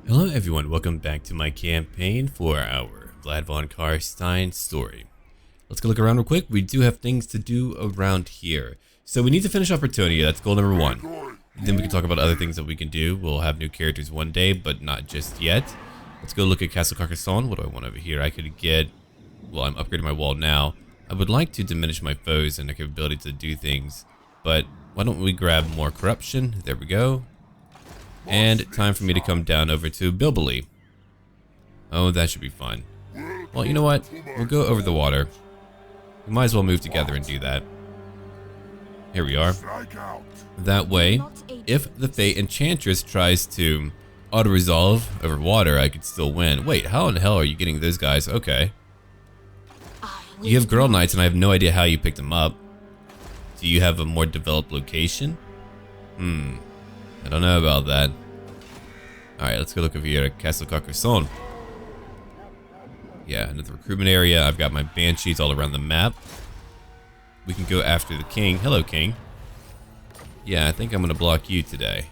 Hello everyone, welcome back to my campaign for our Vlad von Karstein story. Let's go look around real quick. We do have things to do around here. So we need to finish off Bretonnian, that's goal number 1. Then we can talk about other things that we can do. We'll have new characters one day, but not just yet. Let's go look at Castle Carcassonne. What do I want over here? I could get, well, I'm upgrading my wall now. I would like to diminish my foes and their capability to do things, but why don't we grab more corruption? There we go. And time for me to come down over to Bilbili. Oh, that should be fun. Well, you know what? We'll go over the water. We might as well move together and do that. Here we are. That way, if the Fate Enchantress tries to auto-resolve over water, I could still win. Wait, how in the hell are you getting those guys? Okay. You have Girl Knights, and I have no idea how you picked them up. Do you have a more developed location? I don't know about that. Alright, let's go look over here at Castle Carcassonne. Yeah, another recruitment area. I've got my Banshees all around the map. We can go after the king. Hello, king. Yeah, I think I'm going to block you today.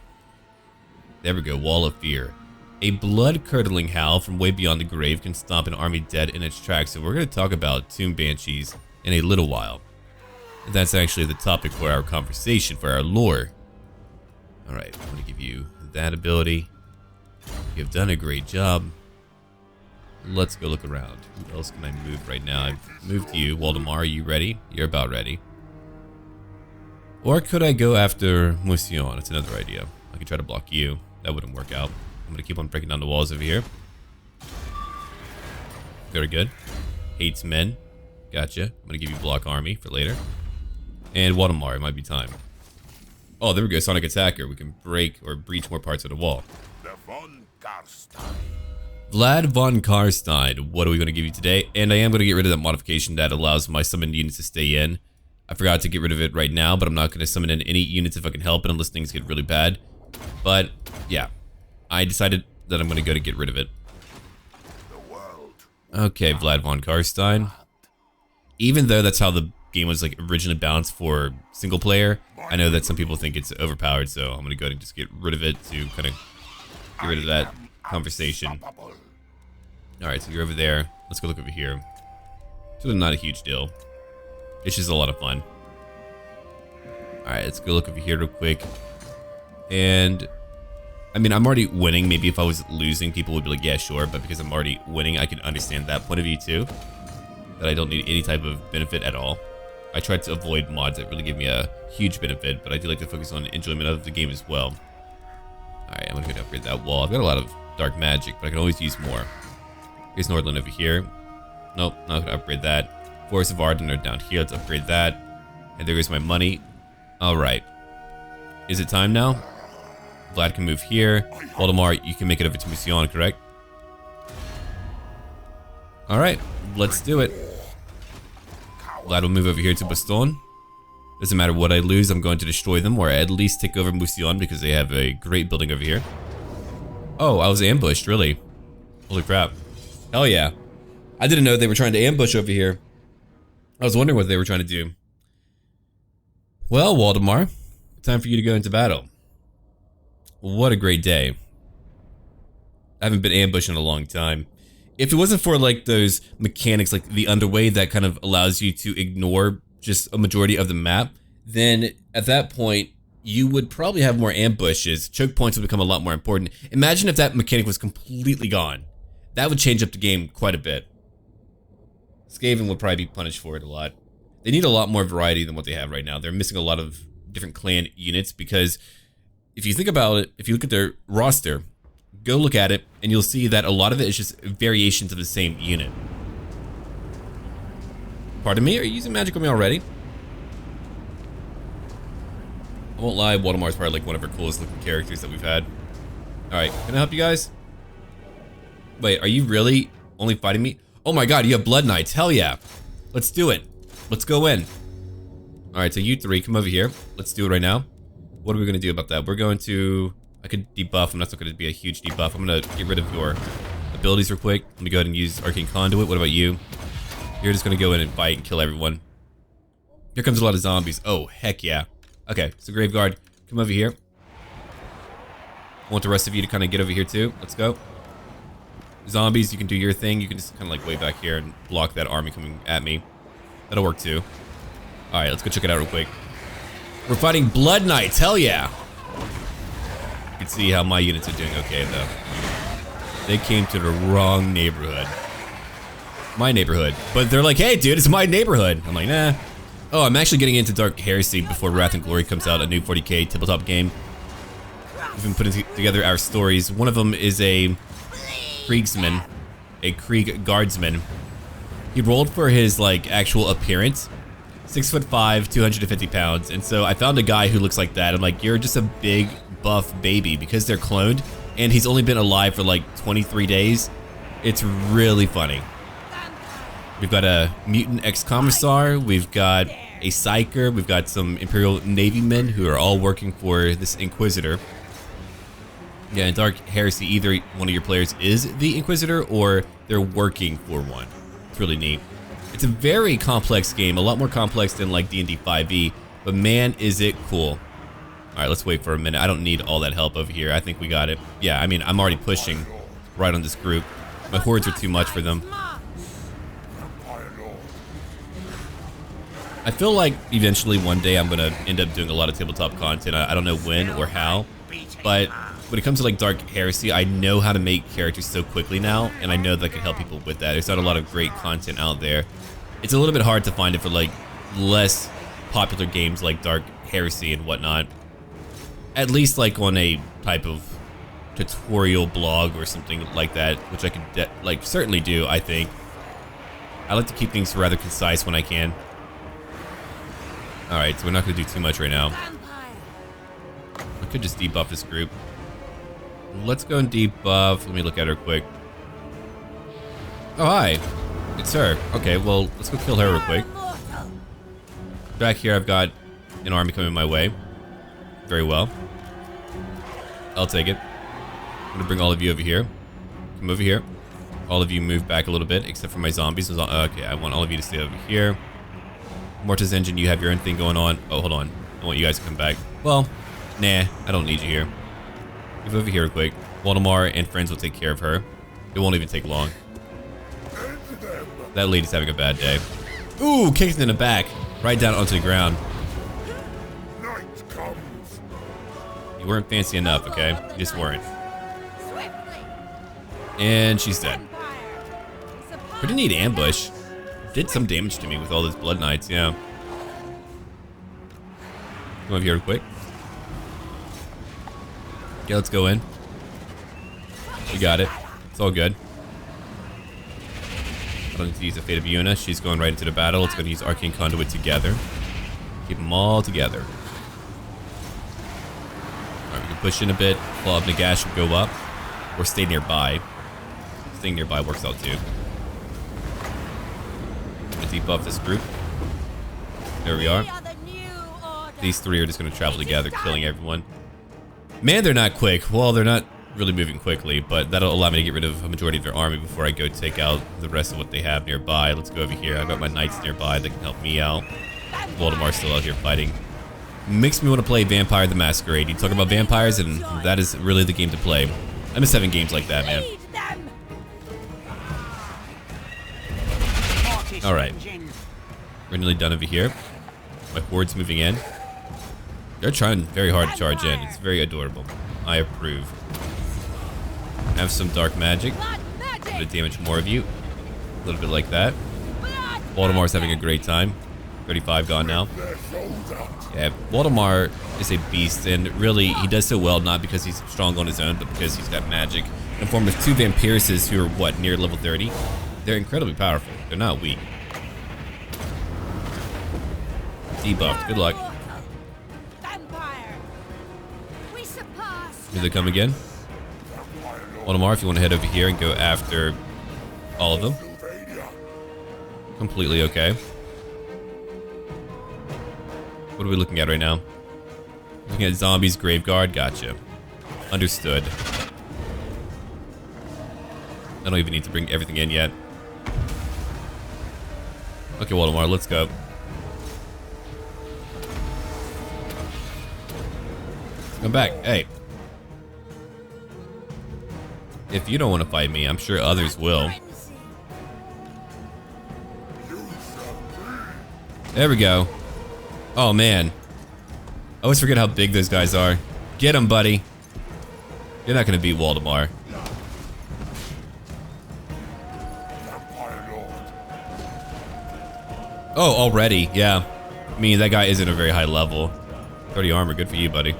There we go, Wall of Fear. A blood-curdling howl from way beyond the grave can stop an army dead in its tracks. So we're going to talk about Tomb Banshees in a little while. And that's actually the topic for our conversation, for our lore. Alright, I'm going to give you that ability. You've done a great job. Let's go look around. Who else can I move right now? I've moved you. Waldemar, are you ready? You're about ready. Or could I go after Mousillon? That's another idea. I could try to block you. That wouldn't work out. I'm going to keep on breaking down the walls over here. Very good. Hates men. Gotcha. I'm going to give you block army for later. And Waldemar, it might be time. Oh, there we go, Sonic Attacker. We can break or breach more parts of the wall. Vlad von Karstein, what are we going to give you today? And I am going to get rid of that modification that allows my summoned units to stay in. I forgot to get rid of it right now, but I'm not going to summon in any units if I can help it unless things get really bad. But, yeah. I decided that I'm going to go to get rid of it. Okay, Vlad von Karstein. Even though that's how the game was like originally balanced for single player, I know that some people think it's overpowered, so I'm gonna go ahead and just get rid of it to kind of get rid of that conversation. Alright, so you're over there. Let's go look over here. It's really not a huge deal. It's just a lot of fun. Alright, let's go look over here real quick. And I mean, I'm already winning. Maybe if I was losing, people would be like, yeah, sure, but because I'm already winning, I can understand that point of view too. That I don't need any type of benefit at all. I tried to avoid mods that really give me a huge benefit, but I do like to focus on enjoyment of the game as well. Alright, I'm gonna go and upgrade that wall. I've got a lot of dark magic, but I can always use more. Here's Nordland over here. Nope, not gonna upgrade that. Forest of Arden are down here. Let's upgrade that. And there goes my money. Alright. Is it time now? Vlad can move here. Waldemar, you can make it over to Mousillon, correct? Alright, let's do it. Vlad will move over here to Baston. Doesn't matter what I lose, I'm going to destroy them, or at least take over Mousillon because they have a great building over here. Oh, I was ambushed, really? Holy crap. Hell yeah. I didn't know they were trying to ambush over here. I was wondering what they were trying to do. Well, Waldemar, time for you to go into battle. What a great day. I haven't been ambushed in a long time. If it wasn't for like those mechanics, like the underway that kind of allows you to ignore just a majority of the map, then at that point, you would probably have more ambushes. Choke points would become a lot more important. Imagine if that mechanic was completely gone. That would change up the game quite a bit. Skaven would probably be punished for it a lot. They need a lot more variety than what they have right now. They're missing a lot of different clan units because if you think about it, if you look at their roster, go look at it, and you'll see that a lot of it is just variations of the same unit. Pardon me? Are you using magic on me already? I won't lie, Waldemar's probably like one of our coolest looking characters that we've had. Alright, can I help you guys? Wait, are you really only fighting me? Oh my god, you have Blood Knights. Hell yeah. Let's do it. Let's go in. Alright, so you three, come over here. Let's do it right now. What are we going to do about that? We're going to... I could debuff, and that's not going to be a huge debuff. I'm going to get rid of your abilities real quick. Let me go ahead and use Arcane Conduit. What about you? You're just going to go in and fight and kill everyone. Here comes a lot of zombies. Oh, heck yeah. Okay, so Graveguard, come over here. I want the rest of you to kind of get over here too. Let's go. Zombies, you can do your thing. You can just kind of like way back here and block that army coming at me. That'll work too. All right, let's go check it out real quick. We're fighting Blood Knights, hell yeah. You can see how my units are doing okay though. They came to the wrong neighborhood. My neighborhood. But they're like, hey dude, it's my neighborhood. I'm like, nah. Oh, I'm actually getting into Dark Heresy before Wrath and Glory comes out, a new 40k tabletop game. We've been putting together our stories. One of them is a Kriegsman, a Krieg Guardsman. He rolled for his like actual appearance, 6'5", 250 pounds, and so I found a guy who looks like that. I'm like, you're just a big buff baby because they're cloned, and he's only been alive for like 23 days. It's really funny. We've got a mutant ex-commissar, we've got a psyker, we've got some Imperial Navy men who are all working for this Inquisitor. Yeah, in Dark Heresy, either one of your players is the Inquisitor or they're working for one. It's really neat. It's a very complex game, a lot more complex than like D&D 5e, but man, is it cool. All right, let's wait for a minute. I don't need all that help over here. I think we got it. Yeah, I mean, I'm already pushing right on this group. My hordes are too much for them. I feel like eventually one day I'm gonna end up doing a lot of tabletop content. I don't know when or how, but when it comes to like Dark Heresy, I know how to make characters so quickly now, and I know that I can help people with that. There's not a lot of great content out there. It's a little bit hard to find it for like less popular games like Dark Heresy and whatnot. At least like on a type of tutorial blog or something like that, which I could like certainly do, I think. I like to keep things rather concise when I can. Alright, so we're not going to do too much right now. I could just debuff this group. Let's go and debuff. Let me look at her quick. Oh, hi. It's her. Okay, well, let's go kill her real quick. Back here, I've got an army coming my way. Very well. I'll take it. I'm going to bring all of you over here. Come over here. All of you move back a little bit, except for my zombies. Okay, I want all of you to stay over here. Mortis Engine, you have your own thing going on. Oh, hold on. I want you guys to come back. Well, nah, I don't need you here. Move over here real quick. Waldemar and friends will take care of her. It won't even take long. That lady's having a bad day. Ooh, kicked in the back. Right down onto the ground. You weren't fancy enough, okay? You just weren't. And she's dead. Pretty neat ambush. Did some damage to me with all those Blood Knights, yeah. Come over here real quick. Okay, let's go in. We got it. It's all good. I don't need to use the Fate of Yuna. She's going right into the battle. Let's go and use Arcane Conduit together. Keep them all together. Alright, we can push in a bit. Claw of Nagash will go up. Or stay nearby. Staying nearby works out too. Debuff this group. There we are. These three are just going to travel together, killing everyone. Man, they're not quick. Well, they're not really moving quickly, but that'll allow me to get rid of a majority of their army before I go take out the rest of what they have nearby. Let's go over here. I've got my knights nearby that can help me out. Waldemar's still out here fighting. Makes me want to play Vampire the Masquerade. You talk about vampires, and that is really the game to play. I miss having games like that, man. Alright. We're nearly done over here. My horde's moving in. They're trying very hard to charge in. It's very adorable. I approve. Have some dark magic. I'm gonna damage more of you. A little bit like that. Waldemar's having a great time. 35 gone now. Yeah, Waldemar is a beast, and really, he does so well not because he's strong on his own, but because he's got magic. In the form of two Vampiruses who are, what, near level 30? They're incredibly powerful. They're not weak. Debuffed. Good luck. Here they come again. Waldemar, if you want to head over here and go after all of them. Completely okay. What are we looking at right now? Looking at zombies, Graveguard. Gotcha. Understood. I don't even need to bring everything in yet. Okay, Waldemar, let's go. Come back. Hey. if you don't want to fight me, I'm sure others will. There we go. Oh man. I always forget how big those guys are. Get him, buddy. You're not gonna beat Waldemar. Oh, already, yeah. I mean, that guy isn't a very high level. 30 armor, good for you, buddy.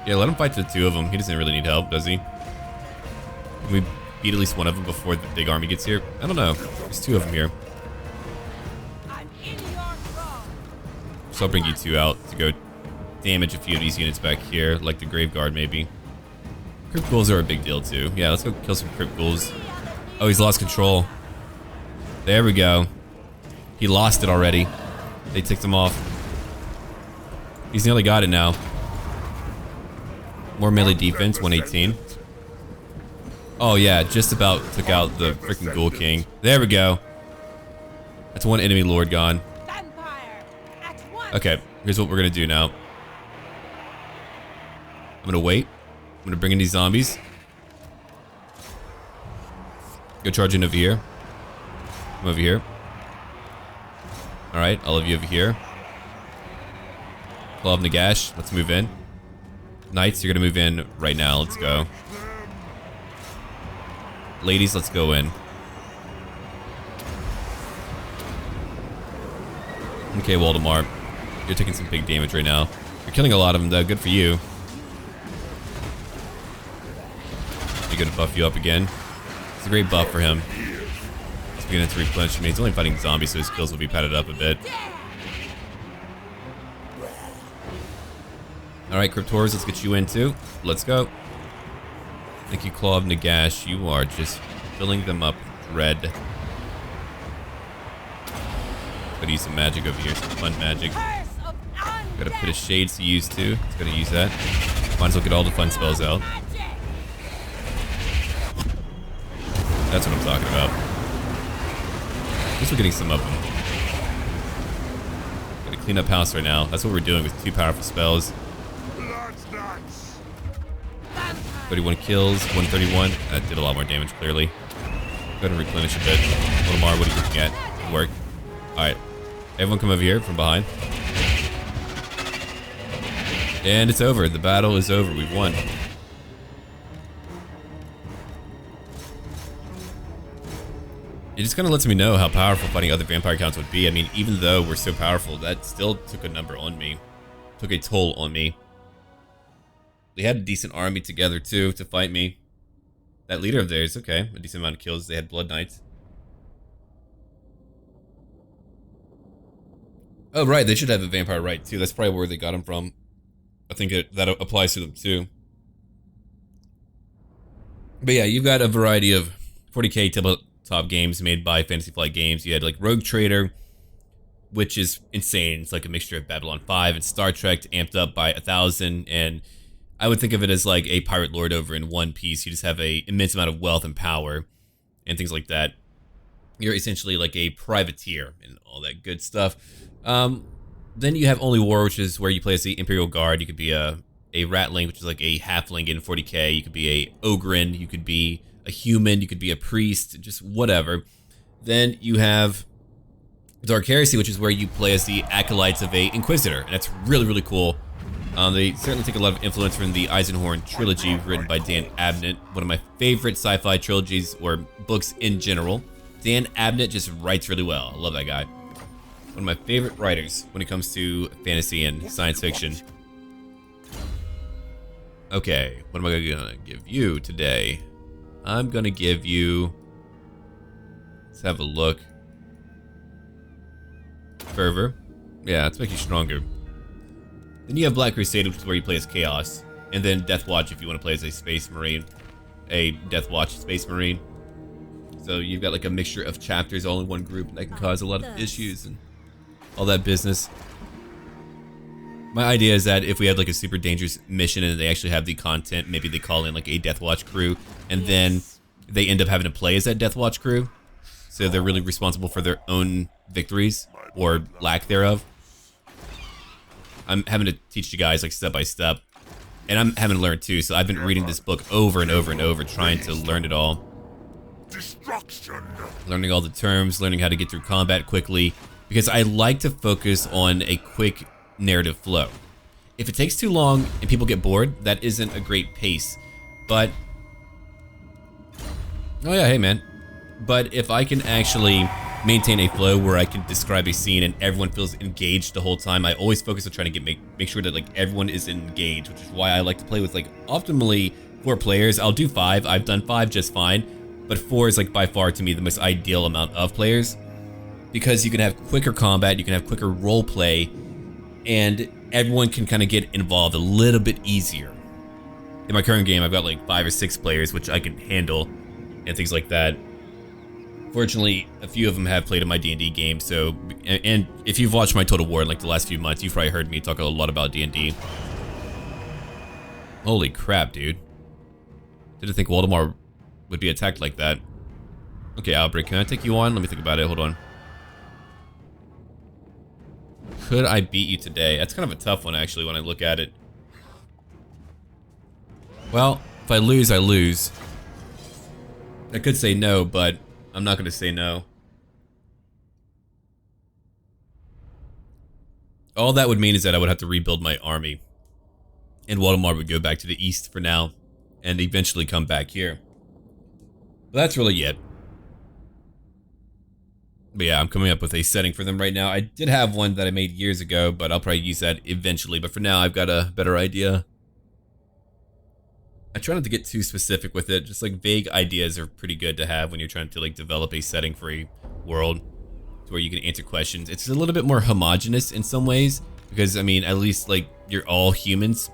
Yeah, let him fight the two of them. He doesn't really need help, does he? Can we beat at least one of them before the big army gets here? I don't know. There's two of them here. So I'll bring you two out to go damage a few of these units back here, like the Grave Guard maybe. Crypt Ghouls are a big deal too. Yeah, let's go kill some Crypt Ghouls. Oh, he's lost control. There we go. He lost it already. They ticked him off. He's nearly got it now. More melee defense, 118. Oh yeah, just about took out the freaking Ghoul King. There we go. That's one enemy lord gone. Okay, here's what we're gonna do now. I'm gonna wait. I'm gonna bring in these zombies. Go charge in over here. Come over here. Alright, all of you over here. Claw of Nagash, let's move in. Knights, you're gonna move in right now, let's go. Ladies, let's go in. Okay, Waldemar. You're taking some big damage right now. You're killing a lot of them though, good for you. You're gonna buff you up again. It's a great buff for him. He's beginning to replenish. I mean, he's only fighting zombies, so his skills will be padded up a bit. Alright, Cryptors, let's get you in too. Let's go. Thank you, Claw of Nagash. You are just filling them up with dread. Gotta use some magic over here, some fun magic. Got a Pit of Shades to use too. It's gonna use that. Might as well get all the fun spells out. That's what I'm talking about. At least we're getting some of them. Gotta clean up house right now. That's what we're doing with two powerful spells. 31 kills, 131. That did a lot more damage, clearly. Go ahead and replenish a bit. Lamar, what are you looking at? Good work. Alright. Everyone come over here from behind. And it's over. The battle is over. We've won. It just kind of lets me know how powerful fighting other vampire counts would be. I mean, even though we're so powerful, that still took a number on me. Took a toll on me. They had a decent army together, too, to fight me. That leader of theirs, okay. A decent amount of kills. They had Blood Knights. Oh, right. They should have a vampire right, too. That's probably where they got them from. I think that applies to them, too. But yeah, you've got a variety of 40k tabletop games made by Fantasy Flight Games. You had like Rogue Trader, which is insane. It's like a mixture of Babylon 5 and Star Trek amped up by 1,000. And I would think of it as like a pirate lord over in One Piece. You just have an immense amount of wealth and power and things like that. You're essentially like a privateer and all that good stuff. Then you have Only War, which is where you play as the Imperial Guard. You could be a Ratling, which is like a halfling in 40k. You could be a Ogren. You could be a human. You could be a priest. Just whatever. Then you have Dark Heresy, which is where you play as the acolytes of a Inquisitor. And that's really, really cool. They certainly take a lot of influence from the Eisenhorn trilogy written by Dan Abnett. One of my favorite sci-fi trilogies or books in general. Dan Abnett just writes really well. I love that guy. One of my favorite writers when it comes to fantasy and science fiction. Okay, what am I gonna give you today? I'm gonna give you... Let's have a look. Fervor. Yeah, let's make you stronger. Then you have Black Crusade, which is where you play as Chaos. And then Death Watch if you want to play as a Space Marine. A Death Watch Space Marine. So you've got like a mixture of chapters all in one group, and that can cause a lot of issues and all that business. My idea is that if we had like a super dangerous mission and they actually have the content, maybe they call in like a Death Watch crew, and then they end up having to play as that Death Watch crew. So they're really responsible for their own victories, or lack thereof. I'm having to teach you guys like step by step And I'm having to learn too, so I've been reading this book over and over and over, trying to learn it all. Destruction. Learning all the terms, learning how to get through combat quickly, because I like to focus on a quick narrative flow. If it takes too long and people get bored, that isn't a great pace. But, oh yeah, hey man. But if I can actually maintain a flow where I can describe a scene and everyone feels engaged the whole time, I always focus on trying to make sure that like everyone is engaged, which is why I like to play with like optimally 4 players. I'll do 5. I've done 5 just fine, but 4 is like by far to me the most ideal amount of players, because you can have quicker combat, you can have quicker role play, and everyone can kind of get involved a little bit easier. In my current game, I've got like 5 or 6 players, which I can handle and things like that. Fortunately, a few of them have played in my D&D game, so, and if you've watched my Total War in like the last few months, you've probably heard me talk a lot about D&D. Holy crap, dude. Didn't think Waldemar would be attacked like that. Okay, Albrecht, can I take you on? Let me think about it, hold on. Could I beat you today? That's kind of a tough one, actually, when I look at it. Well, if I lose, I lose. I could say no, but I'm not going to say no. All that would mean is that I would have to rebuild my army. And Waldemar would go back to the east for now, and eventually come back here. But that's really it. But yeah, I'm coming up with a setting for them right now. I did have one that I made years ago, but I'll probably use that eventually. But for now, I've got a better idea. I try not to get too specific with it. Just like vague ideas are pretty good to have when you're trying to like develop a setting for a world to where you can answer questions. It's a little bit more homogenous in some ways, because I mean, at least like you're all humans.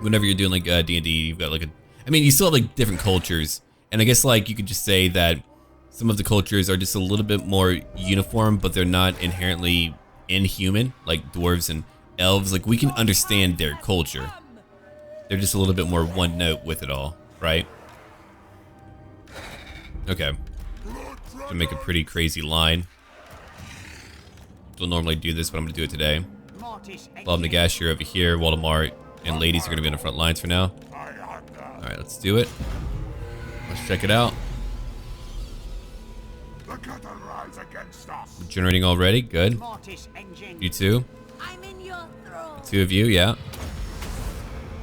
Whenever you're doing like D&D, you've got like you still have like different cultures. And I guess like you could just say that some of the cultures are just a little bit more uniform, but they're not inherently inhuman, like dwarves and elves. Like we can understand their culture. They're just a little bit more one note with it all, right? Okay. To make a pretty crazy line. Don't normally do this, but I'm gonna do it today. Bob Nagash, you're over here. Waldemar and ladies are gonna be on the front lines for now. Alright, let's do it. Let's check it out. Generating already, good. You two. The 2 of you, yeah.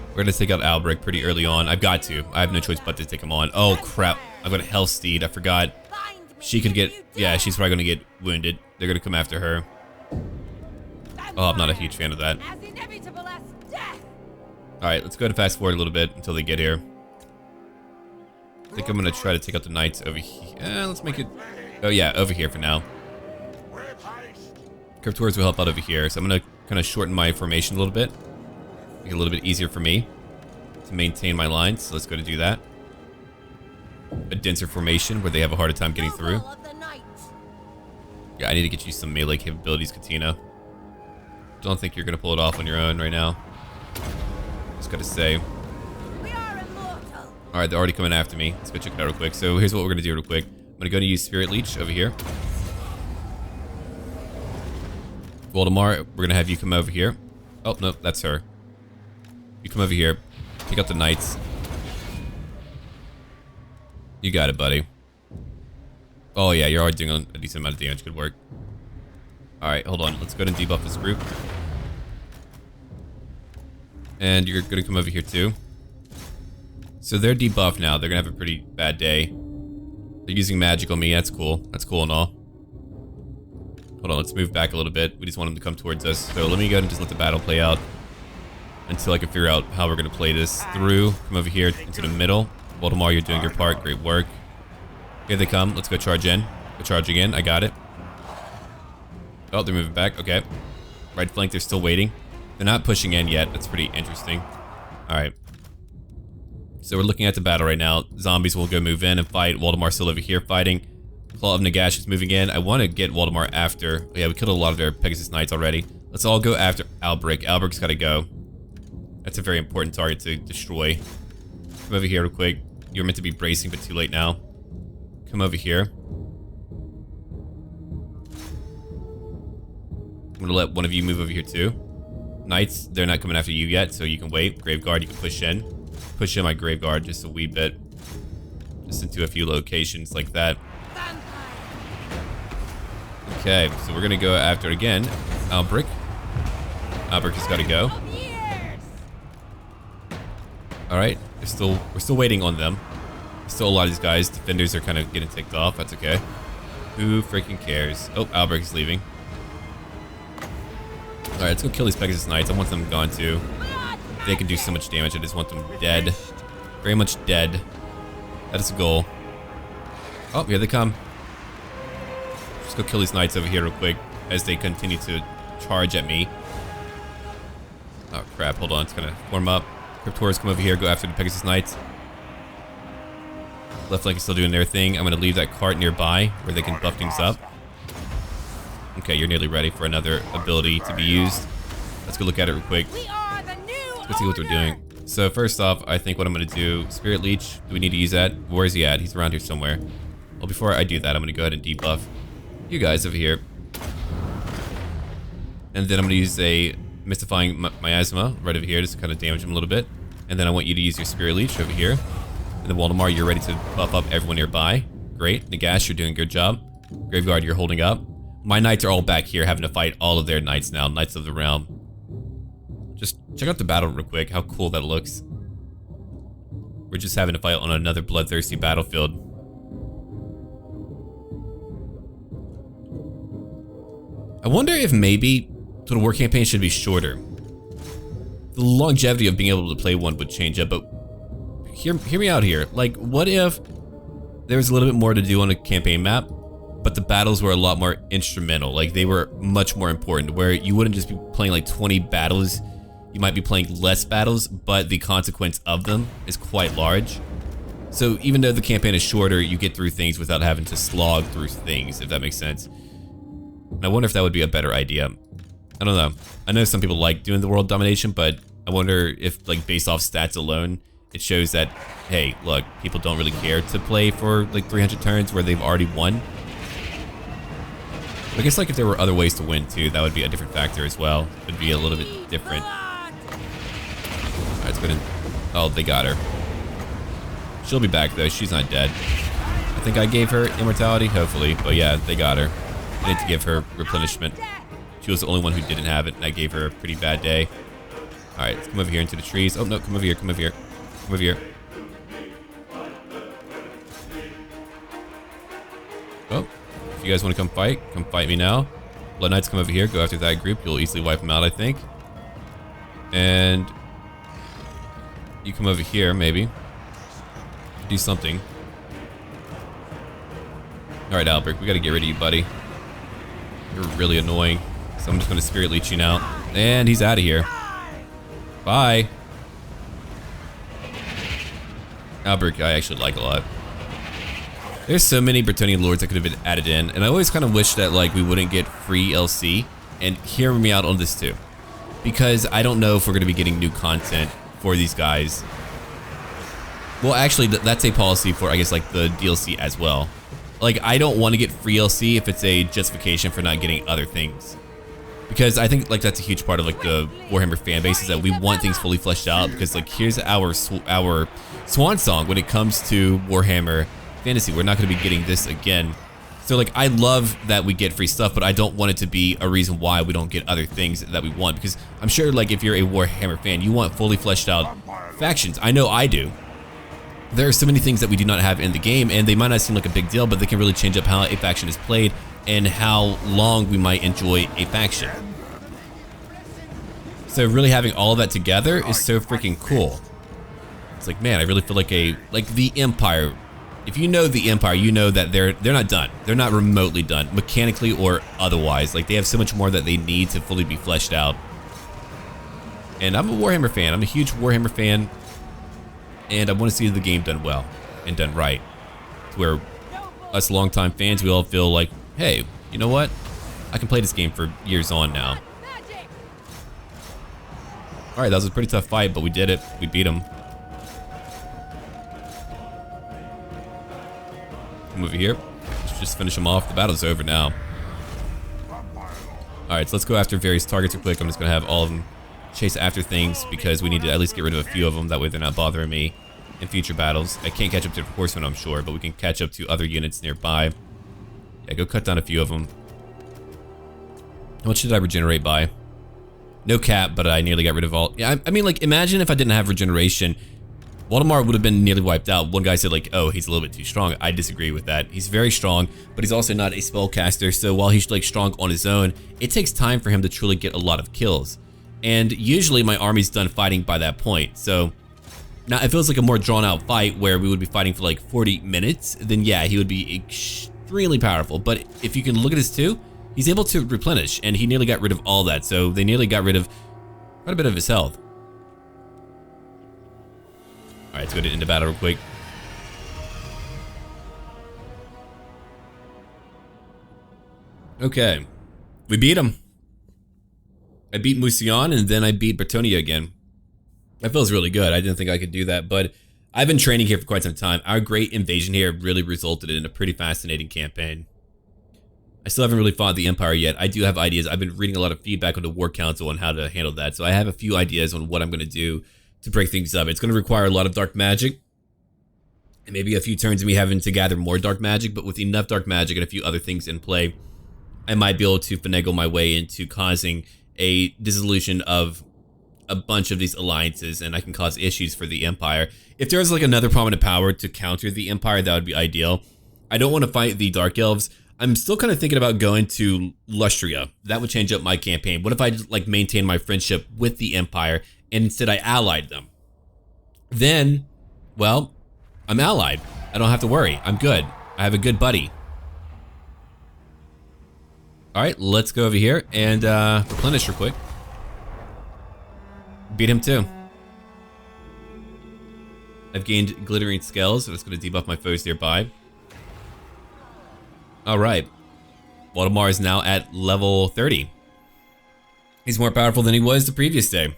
We're gonna take out Albrecht pretty early on. I've got to. I have no choice but to take him on. Oh crap! I've got a Hellsteed. I forgot. She could get. Yeah, she's probably gonna get wounded. They're gonna come after her. Oh, I'm not a huge fan of that. All right, let's go ahead and fast forward a little bit until they get here. I think I'm gonna try to take out the knights over here. Let's make it. Oh yeah, over here for now. Curve towards will help out over here, so I'm gonna kind of shorten my formation a little bit. Make it a little bit easier for me to maintain my lines, so let's go to do that. A denser formation where they have a harder time getting through. Yeah, I need to get you some melee capabilities, Katina. Don't think you're gonna pull it off on your own right now. Just gotta say. Alright, they're already coming after me. Let's go check it out real quick. So here's what we're gonna do real quick. I'm gonna go to use Spirit Leech over here. Waldemar, we're gonna have you come over here. Oh, no, that's her. You come over here. Take out the knights. You got it, buddy. Oh yeah, you're already doing a decent amount of damage. Good work. Alright, hold on. Let's go ahead and debuff this group. And you're gonna come over here too. So they're debuffed now. They're gonna have a pretty bad day. They're using magic on me. That's cool. That's cool and all. Hold on, let's move back a little bit. We just want them to come towards us. So let me go ahead and just let the battle play out until I can figure out how we're gonna play this through. Come over here into the middle. Waldemar, you're doing your part. Great work. Here they come. Let's go charge in. Go charge again. I got it. Oh, they're moving back. Okay. Right flank, they're still waiting. They're not pushing in yet. That's pretty interesting. Alright. So we're looking at the battle right now. Zombies will go move in and fight. Waldemar's still over here fighting. Claw of Nagash is moving in. I want to get Waldemar after. Oh, yeah, we killed a lot of their Pegasus Knights already. Let's all go after Albrecht. Albrecht's got to go. That's a very important target to destroy. Come over here real quick. You're meant to be bracing, but too late now. Come over here. I'm going to let one of you move over here too. Knights, they're not coming after you yet, so you can wait. Graveguard, you can push in. Push in my Graveguard just a wee bit. Just into a few locations like that. Okay, so we're gonna go after again. Albrick. Albrick has got to go. All right, we're still waiting on them. Still a lot of these guys. Defenders are kind of getting ticked off. That's okay. Who freaking cares? Oh, Albrick is leaving. All right, let's go kill these Pegasus Knights. I want them gone too. They can do so much damage. I just want them dead. Very much dead. That is the goal. Oh, here they come. Just go kill these Knights over here real quick as they continue to charge at me. Oh crap, hold on, it's gonna form up. Cryptors come over here, go after the Pegasus Knights. Left flank is still doing their thing. I'm gonna leave that cart nearby where they can buff things up. Okay, you're nearly ready for another ability to be used. Let's go look at it real quick. Let's see what they're doing. So first off, I think what I'm gonna do, Spirit Leech, do we need to use that? Where is he at? He's around here somewhere. Well, before I do that, I'm gonna go ahead and debuff you guys over here. And then I'm gonna use a Mystifying Miasma right over here, just to kind of damage him a little bit. And then I want you to use your Spirit Leech over here. And then Waldemar, you're ready to buff up everyone nearby. Great. Nagash, you're doing a good job. Graveguard, you're holding up. My Knights are all back here having to fight all of their Knights now, Knights of the Realm. Just check out the battle real quick, how cool that looks. We're just having to fight on another bloodthirsty battlefield. I wonder if maybe Total War campaign should be shorter. The longevity of being able to play one would change up, but hear me out here. Like, what if there was a little bit more to do on a campaign map, but the battles were a lot more instrumental? Like, they were much more important, where you wouldn't just be playing like 20 battles. You might be playing less battles, but the consequence of them is quite large. So even though the campaign is shorter, you get through things without having to slog through things, if that makes sense. And I wonder if that would be a better idea. I don't know. I know some people like doing the world domination, but I wonder if, like, based off stats alone, it shows that, hey, look, people don't really care to play for like 300 turns where they've already won. I guess, like, if there were other ways to win too, that would be a different factor as well. It would be a little bit different. Alright, it's gonna... Oh, they got her. She'll be back though, she's not dead. I think I gave her immortality, hopefully, but yeah, they got her. I need to give her replenishment. She was the only one who didn't have it, and I gave her a pretty bad day. Alright, let's come over here into the trees. Oh no, come over here, come over here. Come over here. Oh, if you guys want to come fight me now. Blood Knights, come over here, go after that group. You'll easily wipe them out, I think. And you come over here, maybe. Do something. Alright, Albert, we gotta get rid of you, buddy. You're really annoying. So I'm just gonna Spirit Leech you now. And he's out of here. Bye. Albert, I actually like a lot. There's so many Bretonnian lords that could have been added in, and I always kind of wish that, like, we wouldn't get free LC. And hear me out on this too, because I don't know if we're gonna be getting new content for these guys. Well, actually, that's a policy for, I guess, like, the DLC as well. Like, I don't want to get free LC if it's a justification for not getting other things. Because I think, like, that's a huge part of, like, the Warhammer fan base, is that we want things fully fleshed out. Because, like, here's our swan song when it comes to Warhammer Fantasy. We're not going to be getting this again. So, like, I love that we get free stuff, but I don't want it to be a reason why we don't get other things that we want. Because I'm sure, like, if you're a Warhammer fan, you want fully fleshed out factions. I know I do. There are so many things that we do not have in the game, and they might not seem like a big deal, but they can really change up how a faction is played and how long we might enjoy a faction. So really having all of that together is so freaking cool. It's like, man, I really feel like the Empire. If you know the Empire, you know that they're not done. They're not remotely done, mechanically or otherwise. Like, they have so much more that they need to fully be fleshed out. And I'm a Warhammer fan. I'm a huge Warhammer fan. And I want to see the game done well and done right. To where us longtime fans, we all feel like, hey, you know what? I can play this game for years on now. Alright, that was a pretty tough fight, but we did it. We beat him. Come over here. Let's just finish him off. The battle's over now. Alright, so let's go after various targets real quick. I'm just going to have all of them chase after things because we need to at least get rid of a few of them. That way they're not bothering me in future battles. I can't catch up to the horsemen, I'm sure, but we can catch up to other units nearby. Yeah, go cut down a few of them. How much did I regenerate by? No cap, but I nearly got rid of all. Yeah, I mean, like, imagine if I didn't have regeneration. Waldemar would have been nearly wiped out. One guy said, like, oh, he's a little bit too strong. I disagree with that. He's very strong, but he's also not a spellcaster. So while he's, like, strong on his own, it takes time for him to truly get a lot of kills. And usually my army's done fighting by that point. So now it feels like a more drawn out fight where we would be fighting for like 40 minutes. Then yeah, he would be extremely powerful. But if you can look at his 2, he's able to replenish, and he nearly got rid of all that. So they nearly got rid of quite a bit of his health. All right, let's go into battle real quick. Okay, we beat him. I beat Mousillon, and then I beat Bretonnian again. That feels really good. I didn't think I could do that, but I've been training here for quite some time. Our great invasion here really resulted in a pretty fascinating campaign. I still haven't really fought the Empire yet. I do have ideas. I've been reading a lot of feedback on the War Council on how to handle that, so I have a few ideas on what I'm going to do to break things up. It's going to require a lot of dark magic, and maybe a few turns of me having to gather more dark magic, but with enough dark magic and a few other things in play, I might be able to finagle my way into causing a dissolution of a bunch of these alliances, and I can cause issues for the Empire. If there's like another prominent power to counter the Empire, that would be ideal. I don't want to fight the Dark Elves. I'm still kind of thinking about going to Lustria. That would change up my campaign. What if I just, like, maintain my friendship with the Empire and instead I allied them? Then, well, I'm allied. I don't have to worry. I'm good. I have a good buddy. All right, let's go over here and replenish real quick. Beat him too. I've gained glittering scales, so it's going to debuff my foes nearby. All right, Waldemar is now at level 30. He's more powerful than he was the previous day.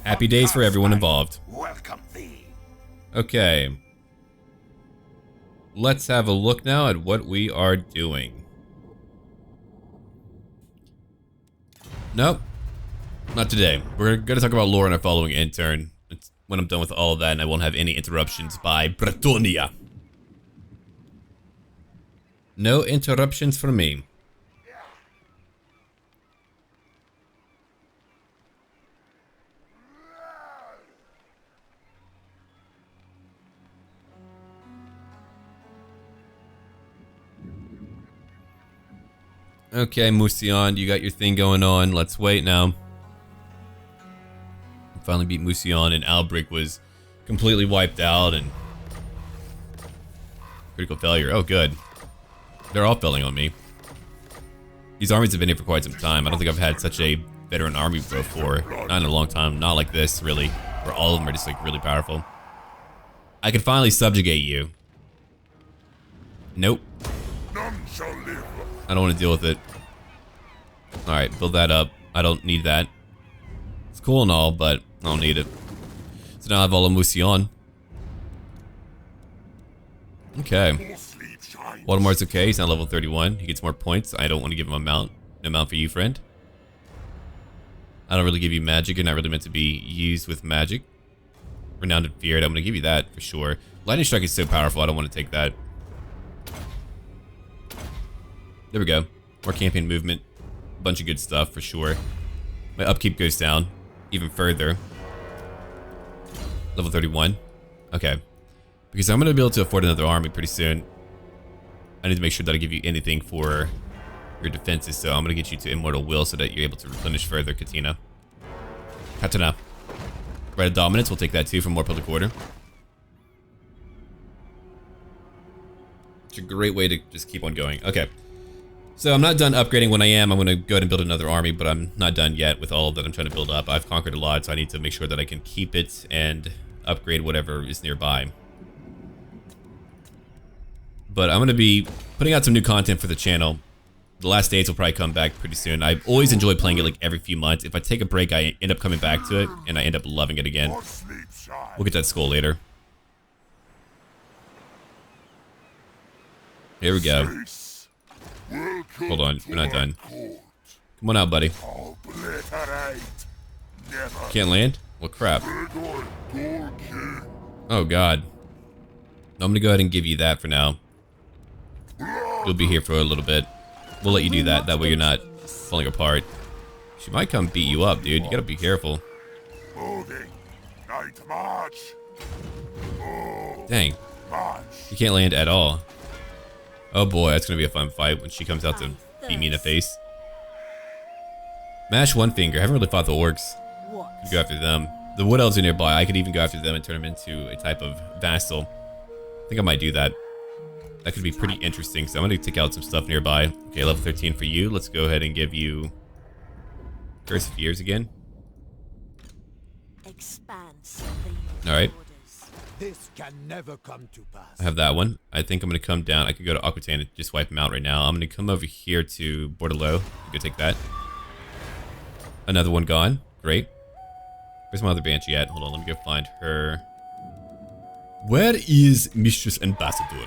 Happy days for everyone involved. Welcome thee. Okay. Let's have a look now at what we are doing. Nope. Not today. We're going to talk about lore in our following intern. It's when I'm done with all of that and I won't have any interruptions by Bretonnian. No interruptions for me. Okay, Mousillon, you got your thing going on. Let's wait now. Finally beat Mousillon, and Albric was completely wiped out and critical failure. Oh, good. They're all failing on me. These armies have been here for quite some time. I don't think I've had such a veteran army before. Not in a long time. Not like this, really. Where all of them are just like really powerful. I can finally subjugate you. Nope. None shall live. I don't want to deal with it. Alright, build that up. I don't need that. It's cool and all, but I don't need it. So now I have all of Mousillon. Okay. Waldemar's okay. He's now level 31. He gets more points. I don't want to give him a mount. No mount for you, friend. I don't really give you magic. You're not really meant to be used with magic. Renowned and feared. I'm going to give you that for sure. Lightning Strike is so powerful. I don't want to take that. There we go. More campaign movement. A bunch of good stuff for sure. My upkeep goes down even further. Level 31. Okay. Because I'm going to be able to afford another army pretty soon. I need to make sure that I give you anything for your defenses, so I'm going to get you to Immortal Will so that you're able to replenish further, Katina. Katana. Right of Dominance, we'll take that too for more public order. It's a great way to just keep on going. Okay. So I'm not done upgrading. When I am, I'm going to go ahead and build another army, but I'm not done yet with all that I'm trying to build up. I've conquered a lot, so I need to make sure that I can keep it and upgrade whatever is nearby. But I'm going to be putting out some new content for the channel. The last days will probably come back pretty soon. I always enjoy playing it like every few months. If I take a break, I end up coming back to it, and I end up loving it again. We'll get that skull later. Here we go. Hold on, we're not done. Come on out, buddy. Obliterate. Never. Can't land? Well, crap. Bretonnian. Oh, God. I'm gonna go ahead and give you that for now. You'll be here for a little bit. We'll let you do that. That way you're not falling apart. She might come beat you up, dude. You gotta be careful. Moving. Night march. Dang. March. You can't land at all. Oh boy, that's gonna be a fun fight when she comes out to beat me in the face. Mash one finger. I haven't really fought the orcs. Could go after them. The wood elves are nearby. I could even go after them and turn them into a type of vassal. I think I might do that. That could be pretty interesting. So I'm gonna take out some stuff nearby. Okay, level 13 for you. Let's go ahead and give you Curse of Years again. Alright. This can never come to pass. I have that one. I think I'm gonna come down. I could go to Aquitaine and just wipe him out right now. I'm gonna come over here to Bordelot. Go take that. Another one gone. Great. Where's my other Banshee at? Hold on, let me go find her. Where is Mistress Ambassador?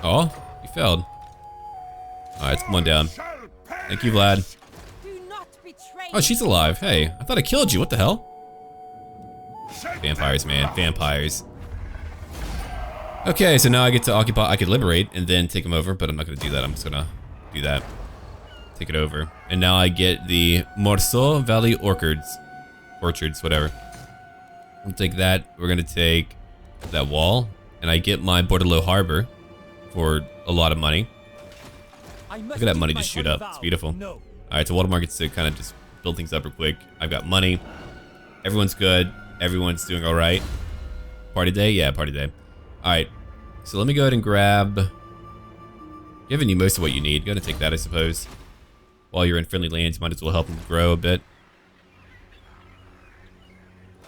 Oh, you failed. Alright, come on down. Thank you, Vlad. Oh, she's alive. Hey, I thought I killed you. What the hell? Vampires, man. Vampires. Okay, so now I get to occupy. I could liberate and then take them over, but I'm not going to do that. I'm just going to do that. Take it over. And now I get the Morceau Valley Orchards. Orchards, whatever. We'll take that. We're going to take that wall. And I get my Bordelot Harbor for a lot of money. Look at that money just shoot up. It's beautiful. Alright, so Waldemar gets to kind of just build things up real quick. I've got money. Everyone's good. Everyone's doing alright. Party day? Yeah, party day. Alright, so let me go ahead and grab... Giving you most of what you need. Go ahead and take that, I suppose. While you're in friendly lands, you might as well help them grow a bit.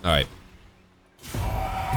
Alright.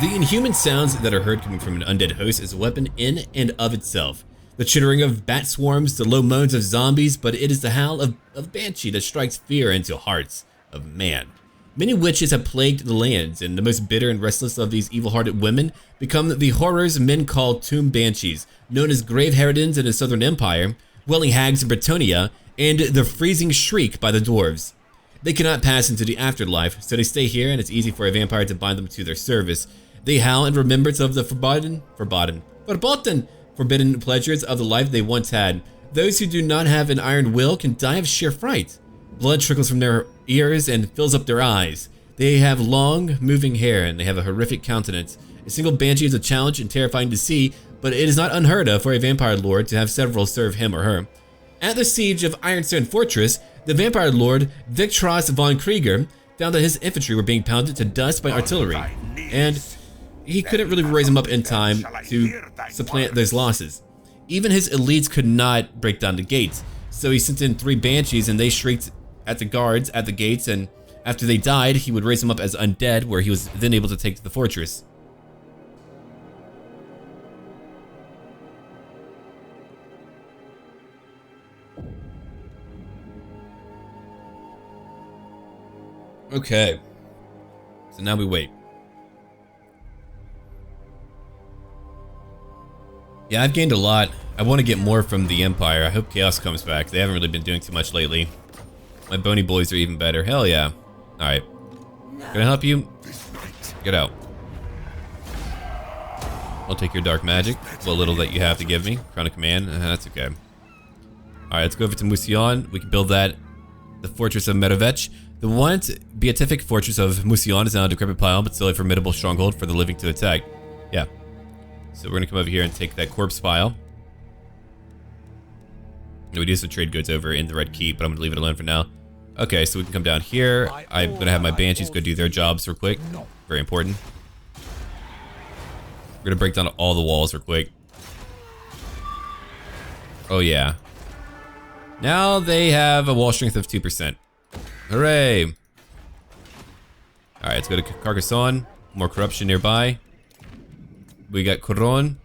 The inhuman sounds that are heard coming from an undead host is a weapon in and of itself. The chittering of bat swarms, the low moans of zombies, but it is the howl of Banshee that strikes fear into hearts of man. Many witches have plagued the lands, and the most bitter and restless of these evil-hearted women become the horrors men call tomb banshees, known as grave harridans in the Southern Empire, welling hags in Bretonnia, and the freezing shriek by the dwarves. They cannot pass into the afterlife, so they stay here, and it's easy for a vampire to bind them to their service. They howl in remembrance of the forbidden pleasures of the life they once had. Those who do not have an iron will can die of sheer fright. Blood trickles from their ears and fills up their eyes. They have long, moving hair, and they have a horrific countenance. A single banshee is a challenge and terrifying to see, but it is not unheard of for a vampire lord to have several serve him or her. At the siege of Ironstone Fortress, the vampire lord Victros von Krieger found that his infantry were being pounded to dust by artillery, and he couldn't really raise them up in time to supplant those losses. Even his elites could not break down the gates, so he sent in 3 banshees and they shrieked at the guards at the gates, and after they died, he would raise them up as undead, where he was then able to take to the fortress. Okay, so now we wait. Yeah, I've gained a lot. I want to get more from the Empire. I hope Chaos comes back. They haven't really been doing too much lately. My bony boys are even better. Hell yeah. Alright. Can I help you? Get out. I'll take your dark magic. What little that you have to give me. Crown of Command. That's okay. Alright, let's go over to Mousillon. We can build that. The Fortress of Merovech. The once beatific Fortress of Mousillon is now a decrepit pile, but still a formidable stronghold for the living to attack. Yeah. So we're gonna come over here and take that corpse pile. And we do some trade goods over in the Red Keep, but I'm gonna leave it alone for now. Okay, so we can come down here. I'm gonna have my banshees go do their jobs real quick. Very important. We're gonna break down all the walls real quick. Oh yeah. Now they have a wall strength of 2%. Hooray! Alright, let's go to Carcassonne. More corruption nearby. We got Coron.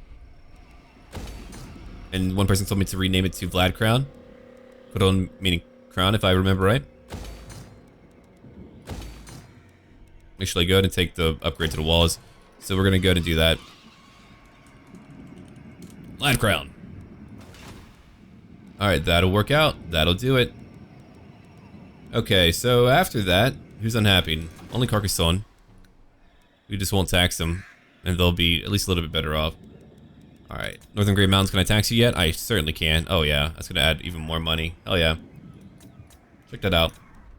And one person told me to rename it to Vlad Crown. Coron meaning crown, if I remember right. Actually, go ahead and take the upgrade to the walls. So we're gonna go ahead and do that. Vlad Crown. Alright, that'll work out. That'll do it. Okay, so after that, who's unhappy? Only Carcassonne. We just won't tax them, and they'll be at least a little bit better off. Alright, Northern Grey Mountains, can I tax you yet? I certainly can. Oh yeah, that's gonna add even more money. Hell yeah. Check that out.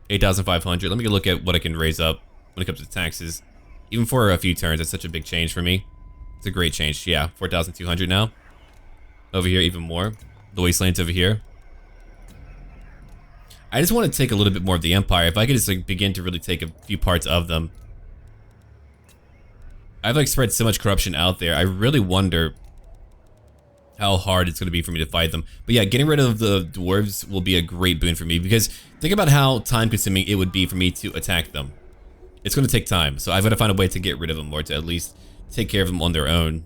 8,500. Let me go look at what I can raise up when it comes to taxes. Even for a few turns, that's such a big change for me. It's a great change. Yeah, 4,200 now. Over here, even more. The Wastelands over here. I just want to take a little bit more of the Empire. If I could just like begin to really take a few parts of them. I've like spread so much corruption out there. I really wonder how hard it's going to be for me to fight them. But yeah, getting rid of the dwarves will be a great boon for me, because think about how time consuming it would be for me to attack them. It's going to take time, so I've got to find a way to get rid of them, or to at least take care of them on their own,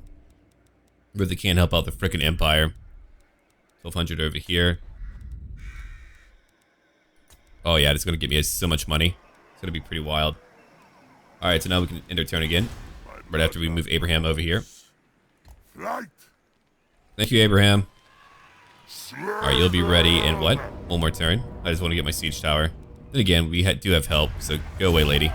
where they can't help out the frickin' Empire. 1,200 over here. Oh yeah, it's going to give me so much money. It's going to be pretty wild. Alright, so now we can end our turn again, right after we move Abraham over here. Flight. Thank you, Abraham. Alright, you'll be ready in what? One more turn. I just want to get my siege tower. Then again, we do have help, so go away, lady.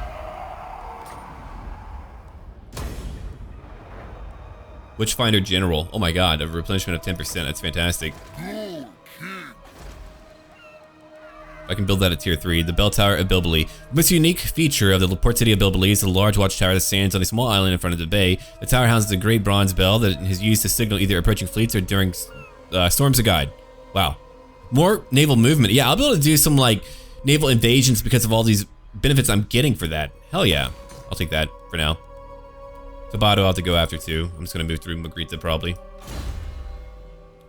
Witchfinder General. Oh my god, a replenishment of 10%. That's fantastic. I can build that at tier 3. The Bell Tower of Bilbili. The most unique feature of the port city of Bilbili is the large watchtower that stands on a small island in front of the bay. The tower houses a great bronze bell that is used to signal either approaching fleets or during storms of guide. Wow. More naval movement. Yeah, I'll be able to do some like naval invasions because of all these benefits I'm getting for that. Hell yeah. I'll take that for now. Tabado I'll have to go after too. I'm just going to move through Magritte probably.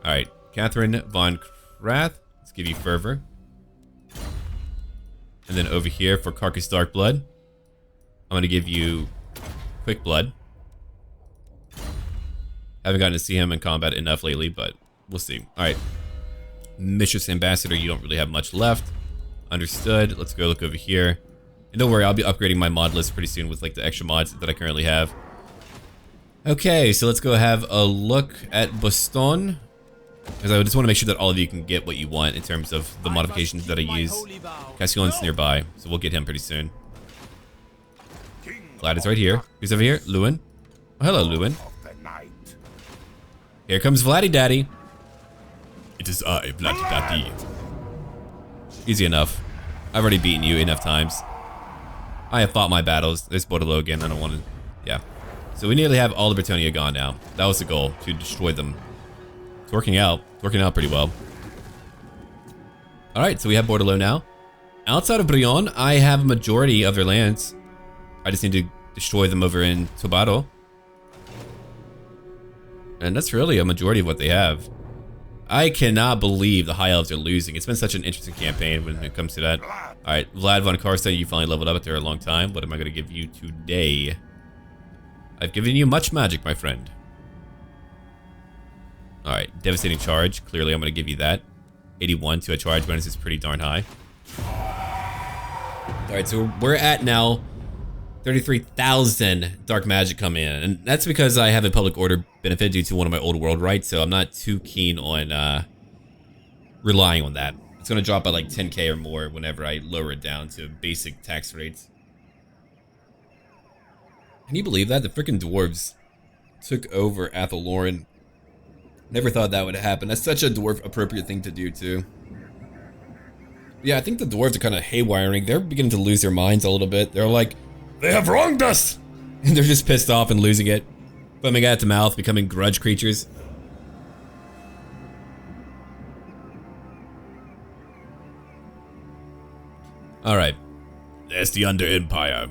Alright. Catherine von Krath. Let's give you Fervor. And then over here for Carcass Darkblood, I'm going to give you Quick Blood. Haven't gotten to see him in combat enough lately, but we'll see. Alright. Mistress Ambassador, you don't really have much left. Understood. Let's go look over here. And don't worry, I'll be upgrading my mod list pretty soon with like the extra mods that I currently have. Okay, so let's go have a look at Boston. Because I just want to make sure that all of you can get what you want in terms of the modifications that I use. Castellan's nearby, so we'll get him pretty soon. Vlad is right here. Who's over here? Lewin. Oh, hello, Lewin. Here comes Vladdy Daddy. It is I, Vladdy Daddy. Easy enough. I've already beaten you enough times. I have fought my battles. There's Bordello again. I don't want to... Yeah. So we nearly have all of Bretonnia gone now. That was the goal, to destroy them. It's working out. It's working out pretty well. Alright, so we have Bordello now. Outside of Brionne, I have a majority of their lands. I just need to destroy them over in Tobado. And that's really a majority of what they have. I cannot believe the High Elves are losing. It's been such an interesting campaign when it comes to that. Alright, Vlad von Karstein, you finally leveled up after a long time. What am I going to give you today? I've given you much magic, my friend. Alright, Devastating Charge. Clearly, I'm going to give you that. 81 to a charge bonus is pretty darn high. Alright, so we're at now 33,000 dark magic come in. And that's because I have a public order benefit due to one of my old world rights, so I'm not too keen on relying on that. It's going to drop by like 10k or more whenever I lower it down to basic tax rates. Can you believe that? The freaking dwarves took over Athelloren. Never thought that would happen. That's such a dwarf appropriate thing to do too. Yeah, I think the dwarves are kind of haywiring. They're beginning to lose their minds a little bit. They're like, they have wronged us! And they're just pissed off and losing it. Foaming at the mouth, becoming grudge creatures. Alright. There's the Under Empire.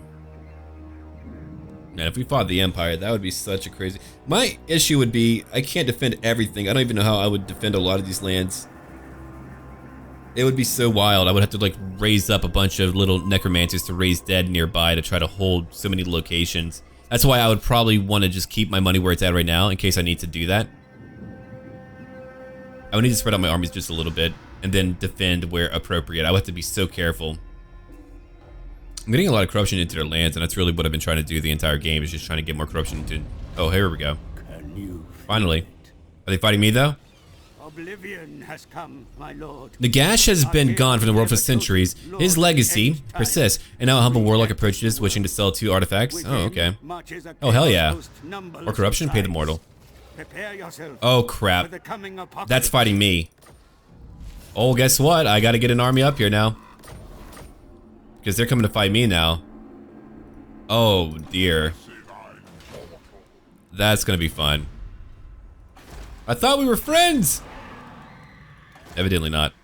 Man, if we fought the Empire, that would be such a crazy... My issue would be, I can't defend everything. I don't even know how I would defend a lot of these lands. It would be so wild. I would have to like raise up a bunch of little necromancers to raise dead nearby to try to hold so many locations. That's why I would probably want to just keep my money where it's at right now in case I need to do that. I would need to spread out my armies just a little bit and then defend where appropriate. I would have to be so careful. I'm getting a lot of corruption into their lands, and that's really what I've been trying to do the entire game, is just trying to get more corruption into... Oh, here we go. Finally. Are they fighting me, though? Oblivion has come, my lord. The Gash has been gone from the world for centuries. His legacy persists, and now a humble warlock approaches, wishing to sell 2 artifacts. Oh, okay. Oh, hell yeah. Or corruption, pay the mortal. Oh, crap. That's fighting me. Oh, guess what? I gotta get an army up here now. Because they're coming to fight me now. Oh, dear. That's gonna be fun. I thought we were friends! Evidently not.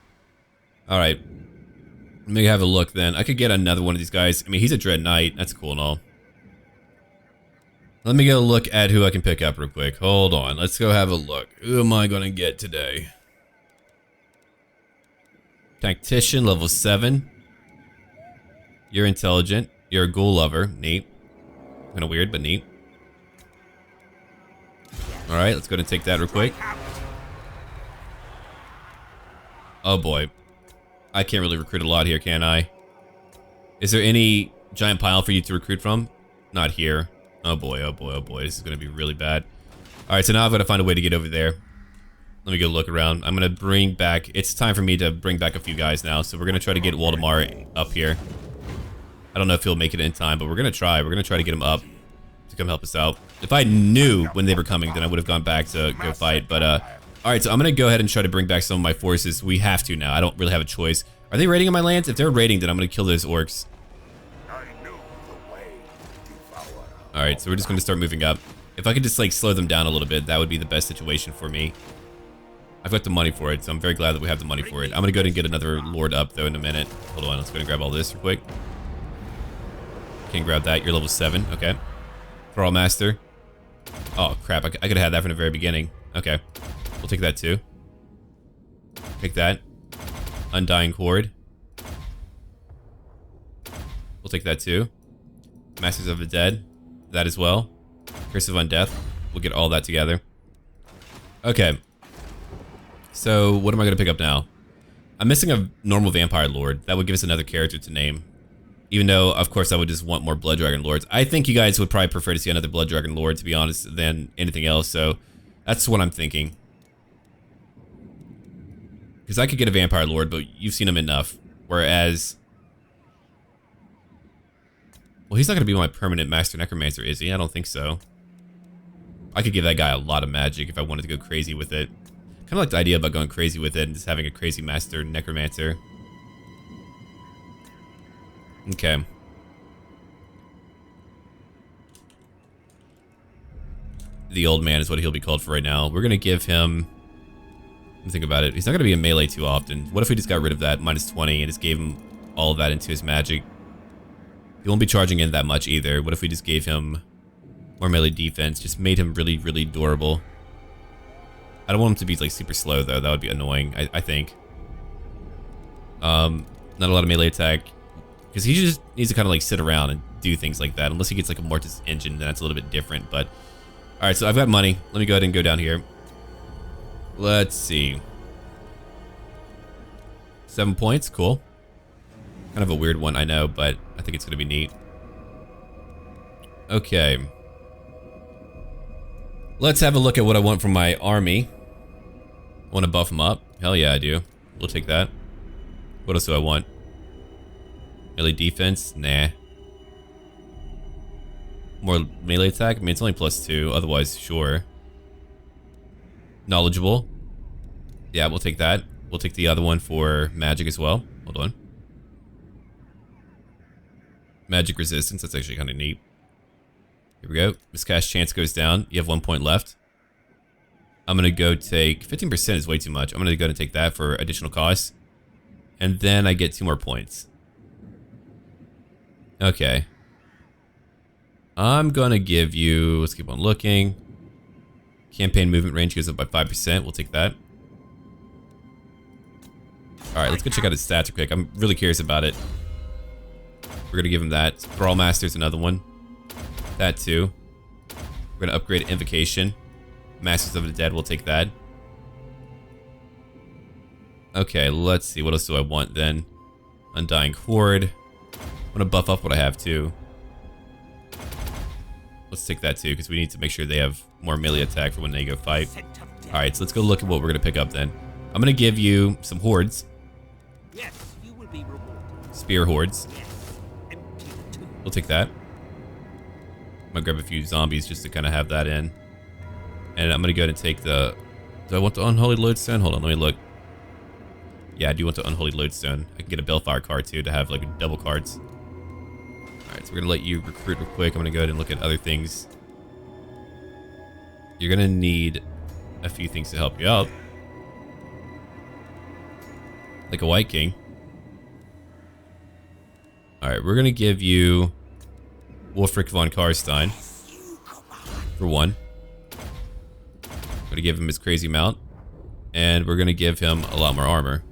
Alright. Let me have a look then. I could get another one of these guys. I mean, he's a Dread Knight. That's cool and all. Let me get a look at who I can pick up real quick. Hold on. Let's go have a look. Who am I gonna get today? Tactician, level 7. You're intelligent. You're a ghoul lover. Neat. Kinda weird, but neat. Alright, let's go ahead and take that real quick. Oh boy. I can't really recruit a lot here, can I? Is there any giant pile for you to recruit from? Not here. Oh boy, oh boy, oh boy. This is gonna be really bad. Alright, so now I've got to find a way to get over there. Let me go look around. I'm gonna bring back... It's time for me to bring back a few guys now, so we're gonna try to get Waldemar up here. I don't know if he'll make it in time, but we're gonna try. We're gonna try to get him up to come help us out. If I knew when they were coming, then I would have gone back to go fight, but alright, so I'm gonna go ahead and try to bring back some of my forces. We have to now. I don't really have a choice. Are they raiding on my lands? If they're raiding, then I'm gonna kill those orcs. Alright, so we're just gonna start moving up. If I could just like slow them down a little bit, that would be the best situation for me. I've got the money for it, so I'm very glad that we have the money for it. I'm gonna go ahead and get another lord up though in a minute. Hold on, let's go ahead and grab all this real quick. Can't grab that. You're level 7. Okay. Thrall Master. Oh crap! I could have had that from the very beginning. Okay, we'll take that too. Take that. Undying Chord. We'll take that too. Masters of the Dead. That as well. Curse of Undeath. We'll get all that together. Okay. So what am I gonna pick up now? I'm missing a normal Vampire Lord. That would give us another character to name. Even though, of course, I would just want more Blood Dragon Lords. I think you guys would probably prefer to see another Blood Dragon Lord, to be honest, than anything else. So that's what I'm thinking. Because I could get a Vampire Lord, but you've seen him enough. Whereas... Well, he's not going to be my permanent Master Necromancer, is he? I don't think so. I could give that guy a lot of magic if I wanted to go crazy with it. Kind of like the idea about going crazy with it and just having a crazy Master Necromancer. Okay. The old man is what he'll be called for right now. We're going to give him... Let me think about it. He's not going to be in melee too often. What if we just got rid of that -20 and just gave him all of that into his magic? He won't be charging in that much either. What if we just gave him more melee defense? Just made him really, really durable. I don't want him to be like super slow though. That would be annoying, I think. Not a lot of melee attack. Because he just needs to kind of like sit around and do things like that. Unless he gets like a Mortis engine, then that's a little bit different. But alright, so I've got money. Let me go ahead and go down here. Let's see. 7 points, cool. Kind of a weird one, I know, but I think it's going to be neat. Okay. Let's have a look at what I want from my army. I want to buff them up. Hell yeah, I do. We'll take that. What else do I want? Melee defense? Nah. More melee attack? I mean, it's only +2. Otherwise, sure. Knowledgeable. Yeah, we'll take that. We'll take the other one for magic as well. Hold on. Magic resistance. That's actually kind of neat. Here we go. Miscast chance goes down. You have 1 point left. I'm going to go take... 15% is way too much. I'm going to go and take that for additional costs. And then I get 2 more points. Okay. I'm going to give you... Let's keep on looking. Campaign movement range goes up by 5%. We'll take that. Alright, let's go check out his stats real quick. I'm really curious about it. We're going to give him that. Thrall Master's another one. That too. We're going to upgrade Invocation. Masters of the Dead, we'll take that. Okay, let's see. What else do I want then? Undying Horde. I'm going to buff up what I have too. Let's take that too, because we need to make sure they have more melee attack for when they go fight. Alright, so let's go look at what we're gonna pick up then. I'm gonna give you some hordes. Yes, you will be rewarded. Spear hordes. Yes, empty the tomb. We'll take that. I'm gonna grab a few zombies just to kind of have that in. And I'm gonna go ahead and take the... Do I want the unholy lodestone? Hold on, let me look. Yeah, I do want the unholy lodestone. I can get a Bellfire card too to have like double cards. Alright, so we're gonna let you recruit real quick. I'm gonna go ahead and look at other things. You're gonna need a few things to help you out. Like a White King. Alright, we're gonna give you Wolfric von Karstein for one. We're gonna give him his crazy mount. And we're gonna give him a lot more armor.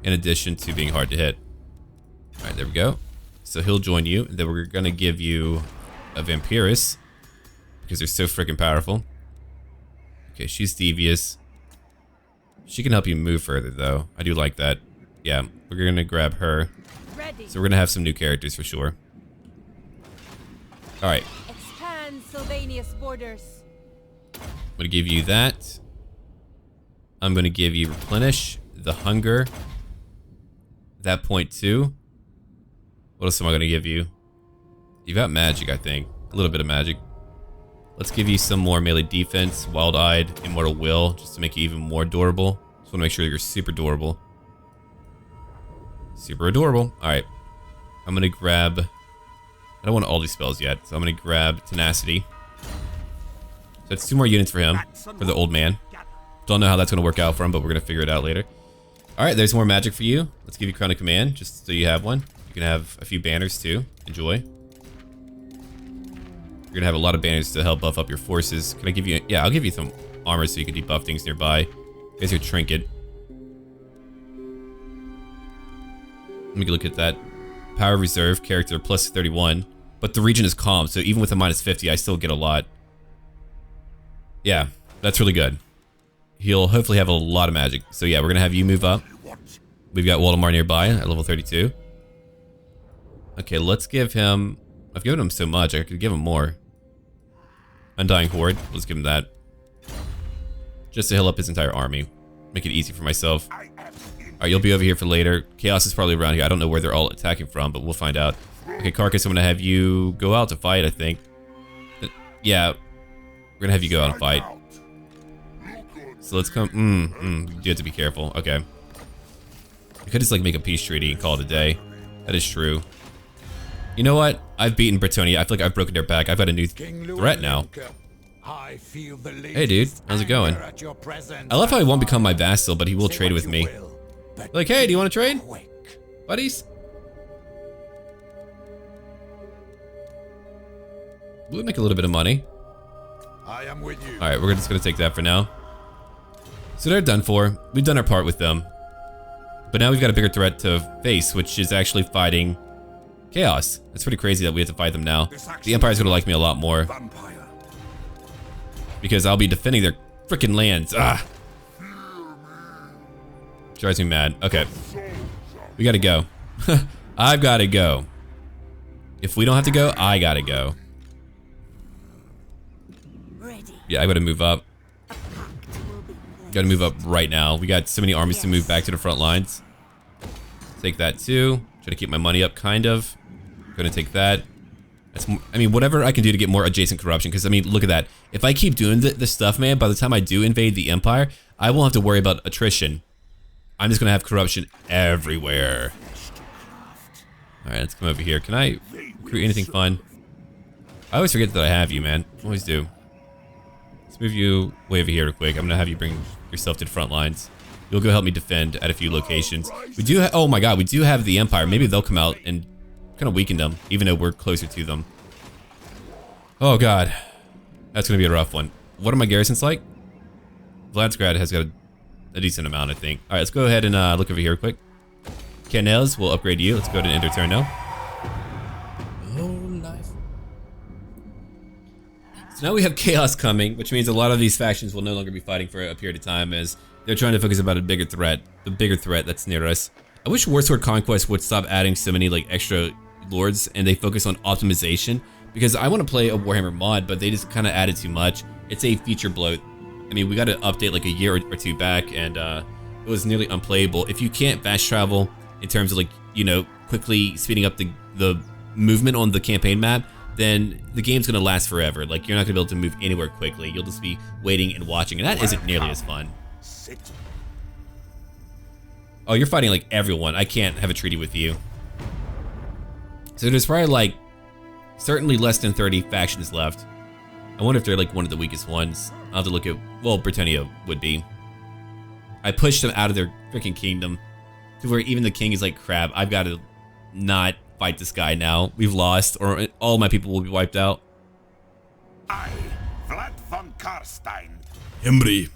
In addition to being hard to hit. Alright, there we go. So he'll join you. And then we're gonna give you a Vampirus. Because they're so freaking powerful. Okay, she's devious. She can help you move further though. I do like that. Yeah, we're gonna grab her. So we're gonna have some new characters for sure. Alright. Expand Sylvania's borders. I'm gonna give you that. I'm gonna give you Replenish, the Hunger. That point too. What else am I gonna give you? You've got magic, I think. A little bit of magic. Let's give you some more melee defense, Wild-Eyed, Immortal Will, just to make you even more durable. Just wanna make sure you're super durable. Super adorable. Alright. I'm gonna grab... I don't want all these spells yet, so I'm gonna grab Tenacity. So that's 2 more units for him, for the old man. Don't know how that's gonna work out for him, but we're gonna figure it out later. Alright, there's more magic for you. Let's give you Crown of Command, just so you have one. You can have a few banners too. Enjoy. You're gonna have a lot of banners to help buff up your forces. Can I give you... Yeah, I'll give you some armor so you can debuff things nearby. There's your trinket. Let me look at that. Power Reserve, character plus 31. But the region is calm, so even with a minus 50, I still get a lot. Yeah, that's really good. He'll hopefully have a lot of magic. So yeah, we're gonna have you move up. We've got Waldemar nearby at level 32. Okay, let's give him... I've given him so much, I could give him more. Undying Horde, let's give him that. Just to heal up his entire army. Make it easy for myself. Alright, you'll be over here for later. Chaos is probably around here. I don't know where they're all attacking from, but we'll find out. Okay, Carcass, I'm gonna have you go out to fight, I think. Yeah, we're gonna have you go out and fight. So let's come... you have to be careful. Okay. You could just like make a peace treaty and call it a day. That is true. You know what? I've beaten Bretonnian. I feel like I've broken their back. I've got a new threat now. Hey dude, how's it going? I love how he won't become my vassal, but he will trade with me. Like, hey, do you want to trade? Buddies? We'll make a little bit of money. Alright, we're just gonna take that for now. So they're done for. We've done our part with them. But now we've got a bigger threat to face, which is actually fighting Chaos. It's pretty crazy that we have to fight them now. The Empire's gonna like me a lot more. Because I'll be defending their freaking lands. Ah! Drives me mad. Okay. We gotta go. I've gotta go. If we don't have to go, I gotta go. Yeah, I gotta move up. Gotta move up right now. We got so many armies to move back to the front lines. Take that too. Try to keep my money up, kind of. Gonna take that. That's more, I mean, whatever I can do to get more adjacent corruption. Because, I mean, look at that. If I keep doing this stuff, man, by the time I do invade the Empire, I won't have to worry about attrition. I'm just gonna have corruption everywhere. Alright, let's come over here. Can I recruit anything fun? I always forget that I have you, man. Always do. Let's move you way over here real quick. I'm gonna have you bring yourself to the front lines. You'll go help me defend at a few locations. We do oh my god, we do have the Empire. Maybe they'll come out and kind of weaken them, even though we're closer to them. Oh god. That's gonna be a rough one. What are my garrisons like? Vladsgrad has got a decent amount, I think. Alright, let's go ahead and look over here real quick. Canels, we'll upgrade you. Let's go to end our turn now. Oh, life. So now we have Chaos coming, which means a lot of these factions will no longer be fighting for a period of time as they're trying to focus about a bigger threat. The bigger threat that's near us. I wish Warsword Conquest would stop adding so many like extra lords and they focus on optimization, because I want to play a Warhammer mod, but they just kind of added too much. It's a feature bloat. I mean, we got to update like a year or two back, and it was nearly unplayable. If you can't fast travel in terms of like, you know, quickly speeding up the movement on the campaign map, then the game's gonna last forever. Like, you're not gonna be able to move anywhere quickly. You'll just be waiting and watching, and that isn't nearly as fun. Oh, you're fighting like everyone. I can't have a treaty with you. So there's probably like certainly less than 30 factions left. I wonder if they're like one of the weakest ones. I'll have to look at, well, Bretonnia would be. I pushed them out of their freaking kingdom to where even the king is like, crap, I've got to not fight this guy now. We've lost, or all my people will be wiped out. I, Vlad von Karstein. Hembri.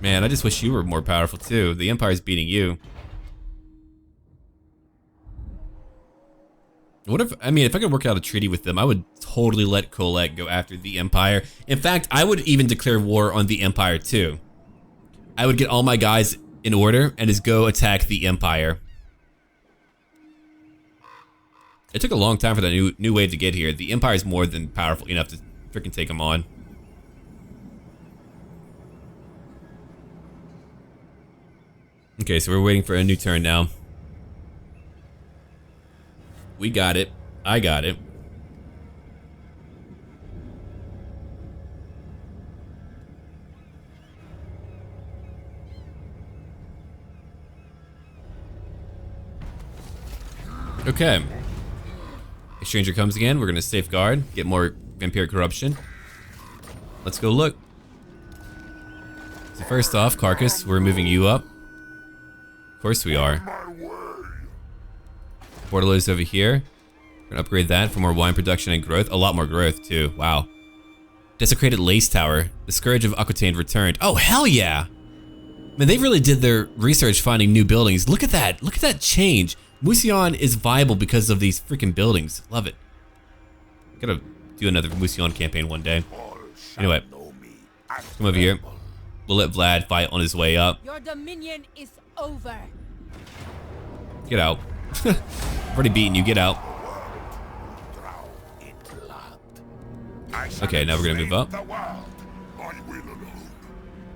Man, I just wish you were more powerful too. The Empire's beating you. What if, I mean, if I could work out a treaty with them, I would totally let Kolek go after the Empire. In fact, I would even declare war on the Empire too. I would get all my guys in order and just go attack the Empire. It took a long time for that new wave to get here. The Empire's more than powerful enough to freaking take them on. Okay, so we're waiting for a new turn now. We got it. I got it. Okay. A stranger comes again. We're gonna safeguard, get more vampiric corruption. Let's go look. So first off, Carcass, we're moving you up. Of course we are. Portalo's over here. We're gonna upgrade that for more wine production and growth. A lot more growth too. Wow. Desecrated Lace Tower. The Scourge of Aquitaine returned. Oh, hell yeah! Man, they really did their research finding new buildings. Look at that. Look at that change. Mousillon is viable because of these freaking buildings. Love it. Gotta do another Mousillon campaign one day. Anyway, come over here. We'll let Vlad fight on his way up. Your dominion is over. Get out. I've already beaten you. Get out. Okay, now we're gonna move up.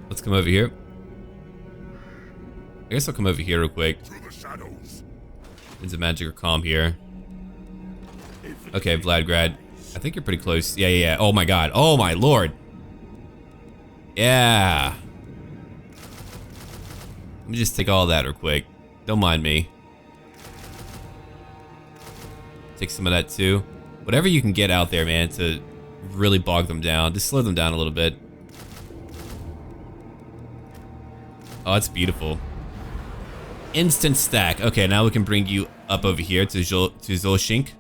Let's come over here. I guess I'll come over here real quick. Into magic or calm here. Okay, Vladgrad. I think you're pretty close. Yeah. Oh my god. Oh my lord. Yeah. Let me just take all that real quick. Don't mind me. Take some of that too. Whatever you can get out there, man, to really bog them down. Just slow them down a little bit. Oh, that's beautiful. Instant stack. Okay, now we can bring you up over here to Zolshink.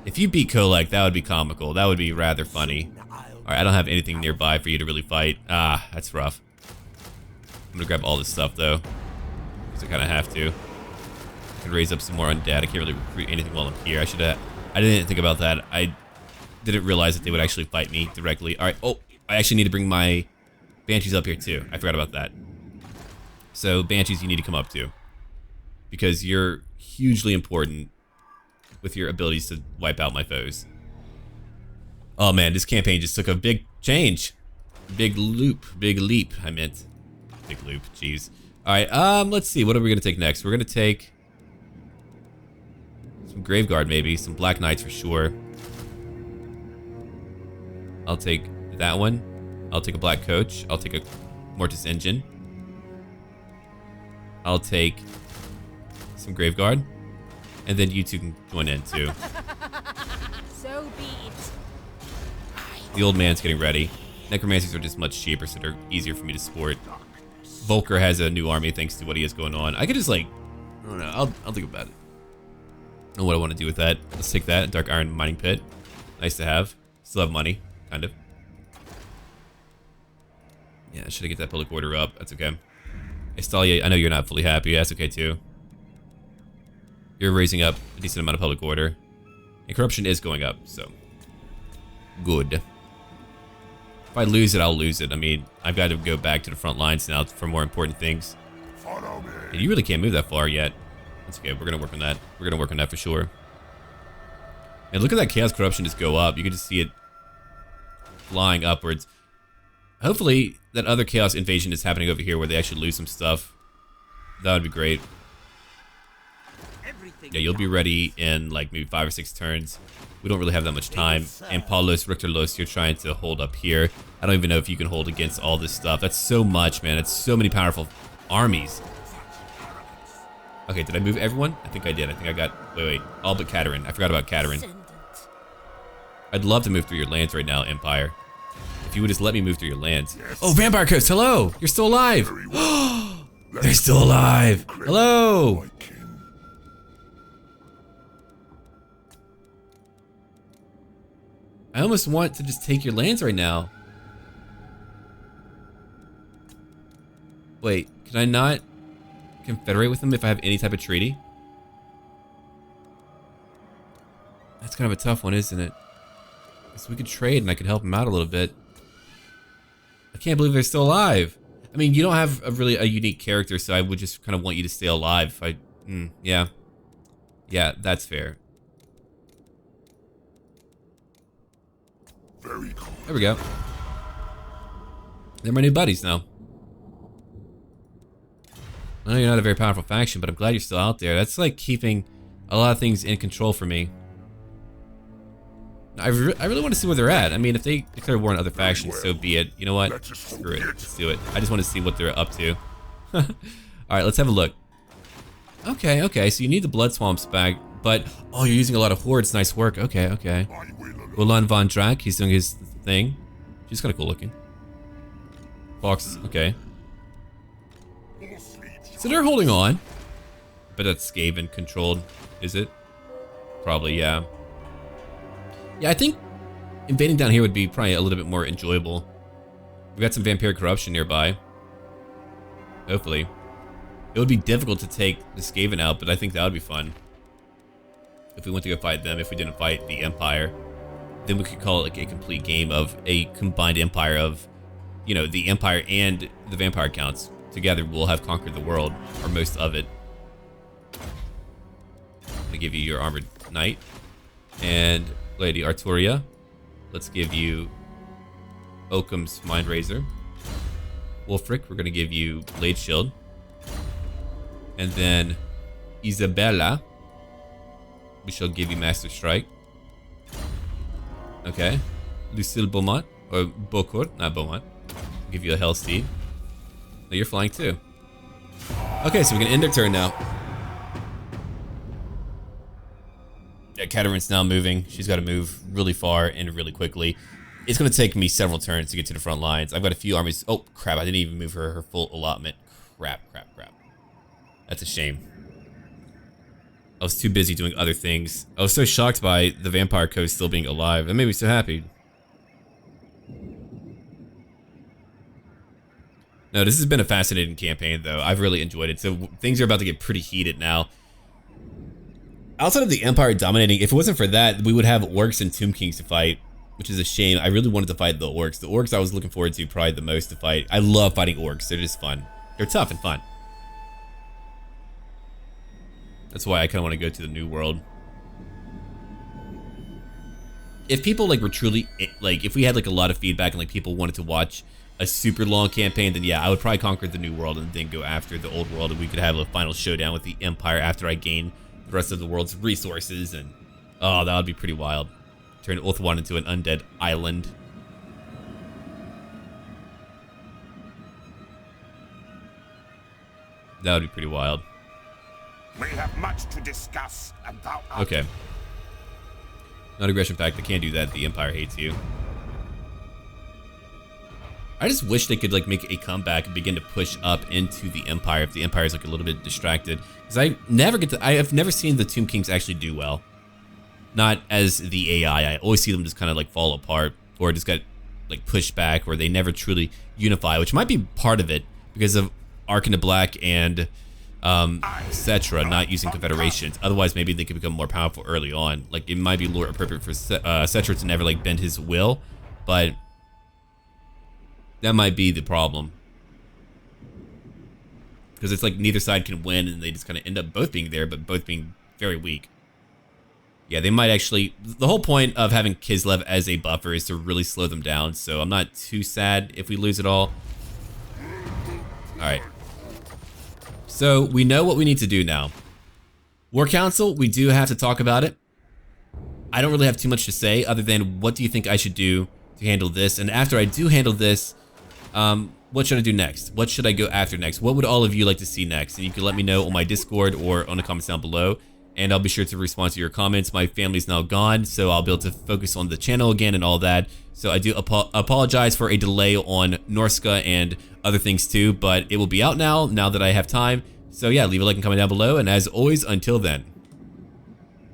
If you beat Kolek, that would be comical. That would be rather funny. Alright, I don't have anything nearby for you to really fight. Ah, that's rough. I'm gonna grab all this stuff though, because I kind of have to. I can raise up some more undead. I can't really recruit anything while I'm here. I didn't think about that. I didn't realize that they would actually fight me directly. Alright, oh, I actually need to bring my Banshees up here too. I forgot about that. So Banshees, you need to come up too, because you're hugely important with your abilities to wipe out my foes. Oh man, this campaign just took a big change. Big leap, I meant. Big loop, jeez. Alright, let's see, what are we gonna take next? We're gonna take some Graveguard maybe, some Black Knights for sure. I'll take that one. I'll take a Black Coach. I'll take a Mortis Engine. I'll take some Graveguard. And then you two can join in too. So be it. The old man's getting ready. Necromancers are just much cheaper, so they're easier for me to sport. Volker has a new army thanks to what he has going on. I could just like, I don't know, I'll think about it. I don't know what I want to do with that. Let's take that, Dark Iron Mining Pit. Nice to have. Still have money, kind of. Yeah, should I get that public order up? That's okay. Estalia, I know you're not fully happy. That's okay too. You're raising up a decent amount of public order. And corruption is going up, so. Good. If I lose it, I'll lose it. I mean, I've got to go back to the front lines now for more important things. And you really can't move that far yet. That's okay, we're gonna work on that. We're gonna work on that for sure. And look at that chaos corruption just go up. You can just see it flying upwards. Hopefully that other chaos invasion is happening over here where they actually lose some stuff. That would be great. Everything Yeah, you'll be ready in like maybe 5 or 6 turns. We don't really have that much time. And Paulos, Richterlos, you're trying to hold up here. I don't even know if you can hold against all this stuff. That's so much, man. It's so many powerful armies. Okay, did I move everyone? I think I did. I think I got... Wait. All but Katerin. I forgot about Katerin. I'd love to move through your lands right now, Empire. If you would just let me move through your lands. Oh, Vampire Coast, hello! You're still alive! They're still alive! Hello! I almost want to just take your lands right now. Wait, can I not confederate with them if I have any type of treaty? That's kind of a tough one, isn't it? Because we could trade and I could help them out a little bit. I can't believe they're still alive. I mean, you don't have a unique character, so I would just kind of want you to stay alive. Yeah. Yeah, that's fair. Very cool. There we go. They're my new buddies now. I know you're not a very powerful faction, but I'm glad you're still out there. That's like keeping a lot of things in control for me. I really want to see where they're at. I mean, if they declare war on other factions, so be it. You know what? Screw it. Let's do it. I just want to see what they're up to. Alright, let's have a look. Okay, okay. So you need the blood swamps back, but... Oh, you're using a lot of hordes. Nice work. Okay, okay. Ulan von Drac, he's doing his thing. She's kind of cool looking. Fox, okay. So they're holding on. But that's Skaven controlled, is it? Probably, yeah. Yeah, I think invading down here would be probably a little bit more enjoyable. We've got some vampire corruption nearby. Hopefully. It would be difficult to take the Skaven out, but I think that would be fun. If we went to go fight them, if we didn't fight the Empire. Then we could call it like a complete game of a combined empire of, you know, the Empire and the vampire counts. Together we'll have conquered the world, or most of it. I'm gonna give you your armored knight. And Lady Arturia. Let's give you Oakum's Mind Razor. Wolfric, we're gonna give you Blade Shield. And then Isabella, we shall give you Master Strike. Okay. Lucille Beaumont, or Beaucourt, not Beaumont. I'll give you a Hell Steed. No, you're flying too. Okay, so we can end our turn now. Yeah, Katerin's now moving. She's got to move really far and really quickly. It's going to take me several turns to get to the front lines. I've got a few armies. Oh, crap. I didn't even move her full allotment. Crap. That's a shame. I was too busy doing other things. I was so shocked by the Vampire Coast still being alive. That made me so happy. No, this has been a fascinating campaign, though. I've really enjoyed it. So things are about to get pretty heated now. Outside of the Empire dominating, if it wasn't for that, we would have Orcs and Tomb Kings to fight, which is a shame. I really wanted to fight the Orcs. The Orcs I was looking forward to probably the most to fight. I love fighting Orcs. They're just fun. They're tough and fun. That's why I kind of want to go to the New World. If people like were truly, like, if we had like a lot of feedback and like people wanted to watch a super long campaign, then yeah, I would probably conquer the New World and then go after the Old World, and we could have a final showdown with the Empire after I gain the rest of the world's resources. And oh, that would be pretty wild. Turn Ulthuan into an undead island. That would be pretty wild. We have much to discuss, and thou art Okay. Non-aggression pact. They can't do that. The Empire hates you. I just wish they could like make a comeback and begin to push up into the Empire if the Empire is like a little bit distracted. Because I have never seen the Tomb Kings actually do well. Not as the AI. I always see them just kind of like fall apart or just get like pushed back, or they never truly unify, which might be part of it because of Ark into Black and Cetra not using confederations. Otherwise, maybe they could become more powerful early on. Like, it might be more appropriate for Cetra to never like bend his will, but that might be the problem. Because it's like neither side can win, and they just kind of end up both being there, but both being very weak. Yeah, they might actually... The whole point of having Kislev as a buffer is to really slow them down, so I'm not too sad if we lose it all. Alright. So, we know what we need to do now. War Council, we do have to talk about it. I don't really have too much to say other than what do you think I should do to handle this? And after I do handle this, what should I do next? What should I go after next? What would all of you like to see next? And you can let me know on my Discord or on the comments down below. And I'll be sure to respond to your comments. My family's now gone, so I'll be able to focus on the channel again and all that. So I do apologize for a delay on Norska and other things too, but it will be out now that I have time. So yeah, leave a like and comment down below. And as always, until then.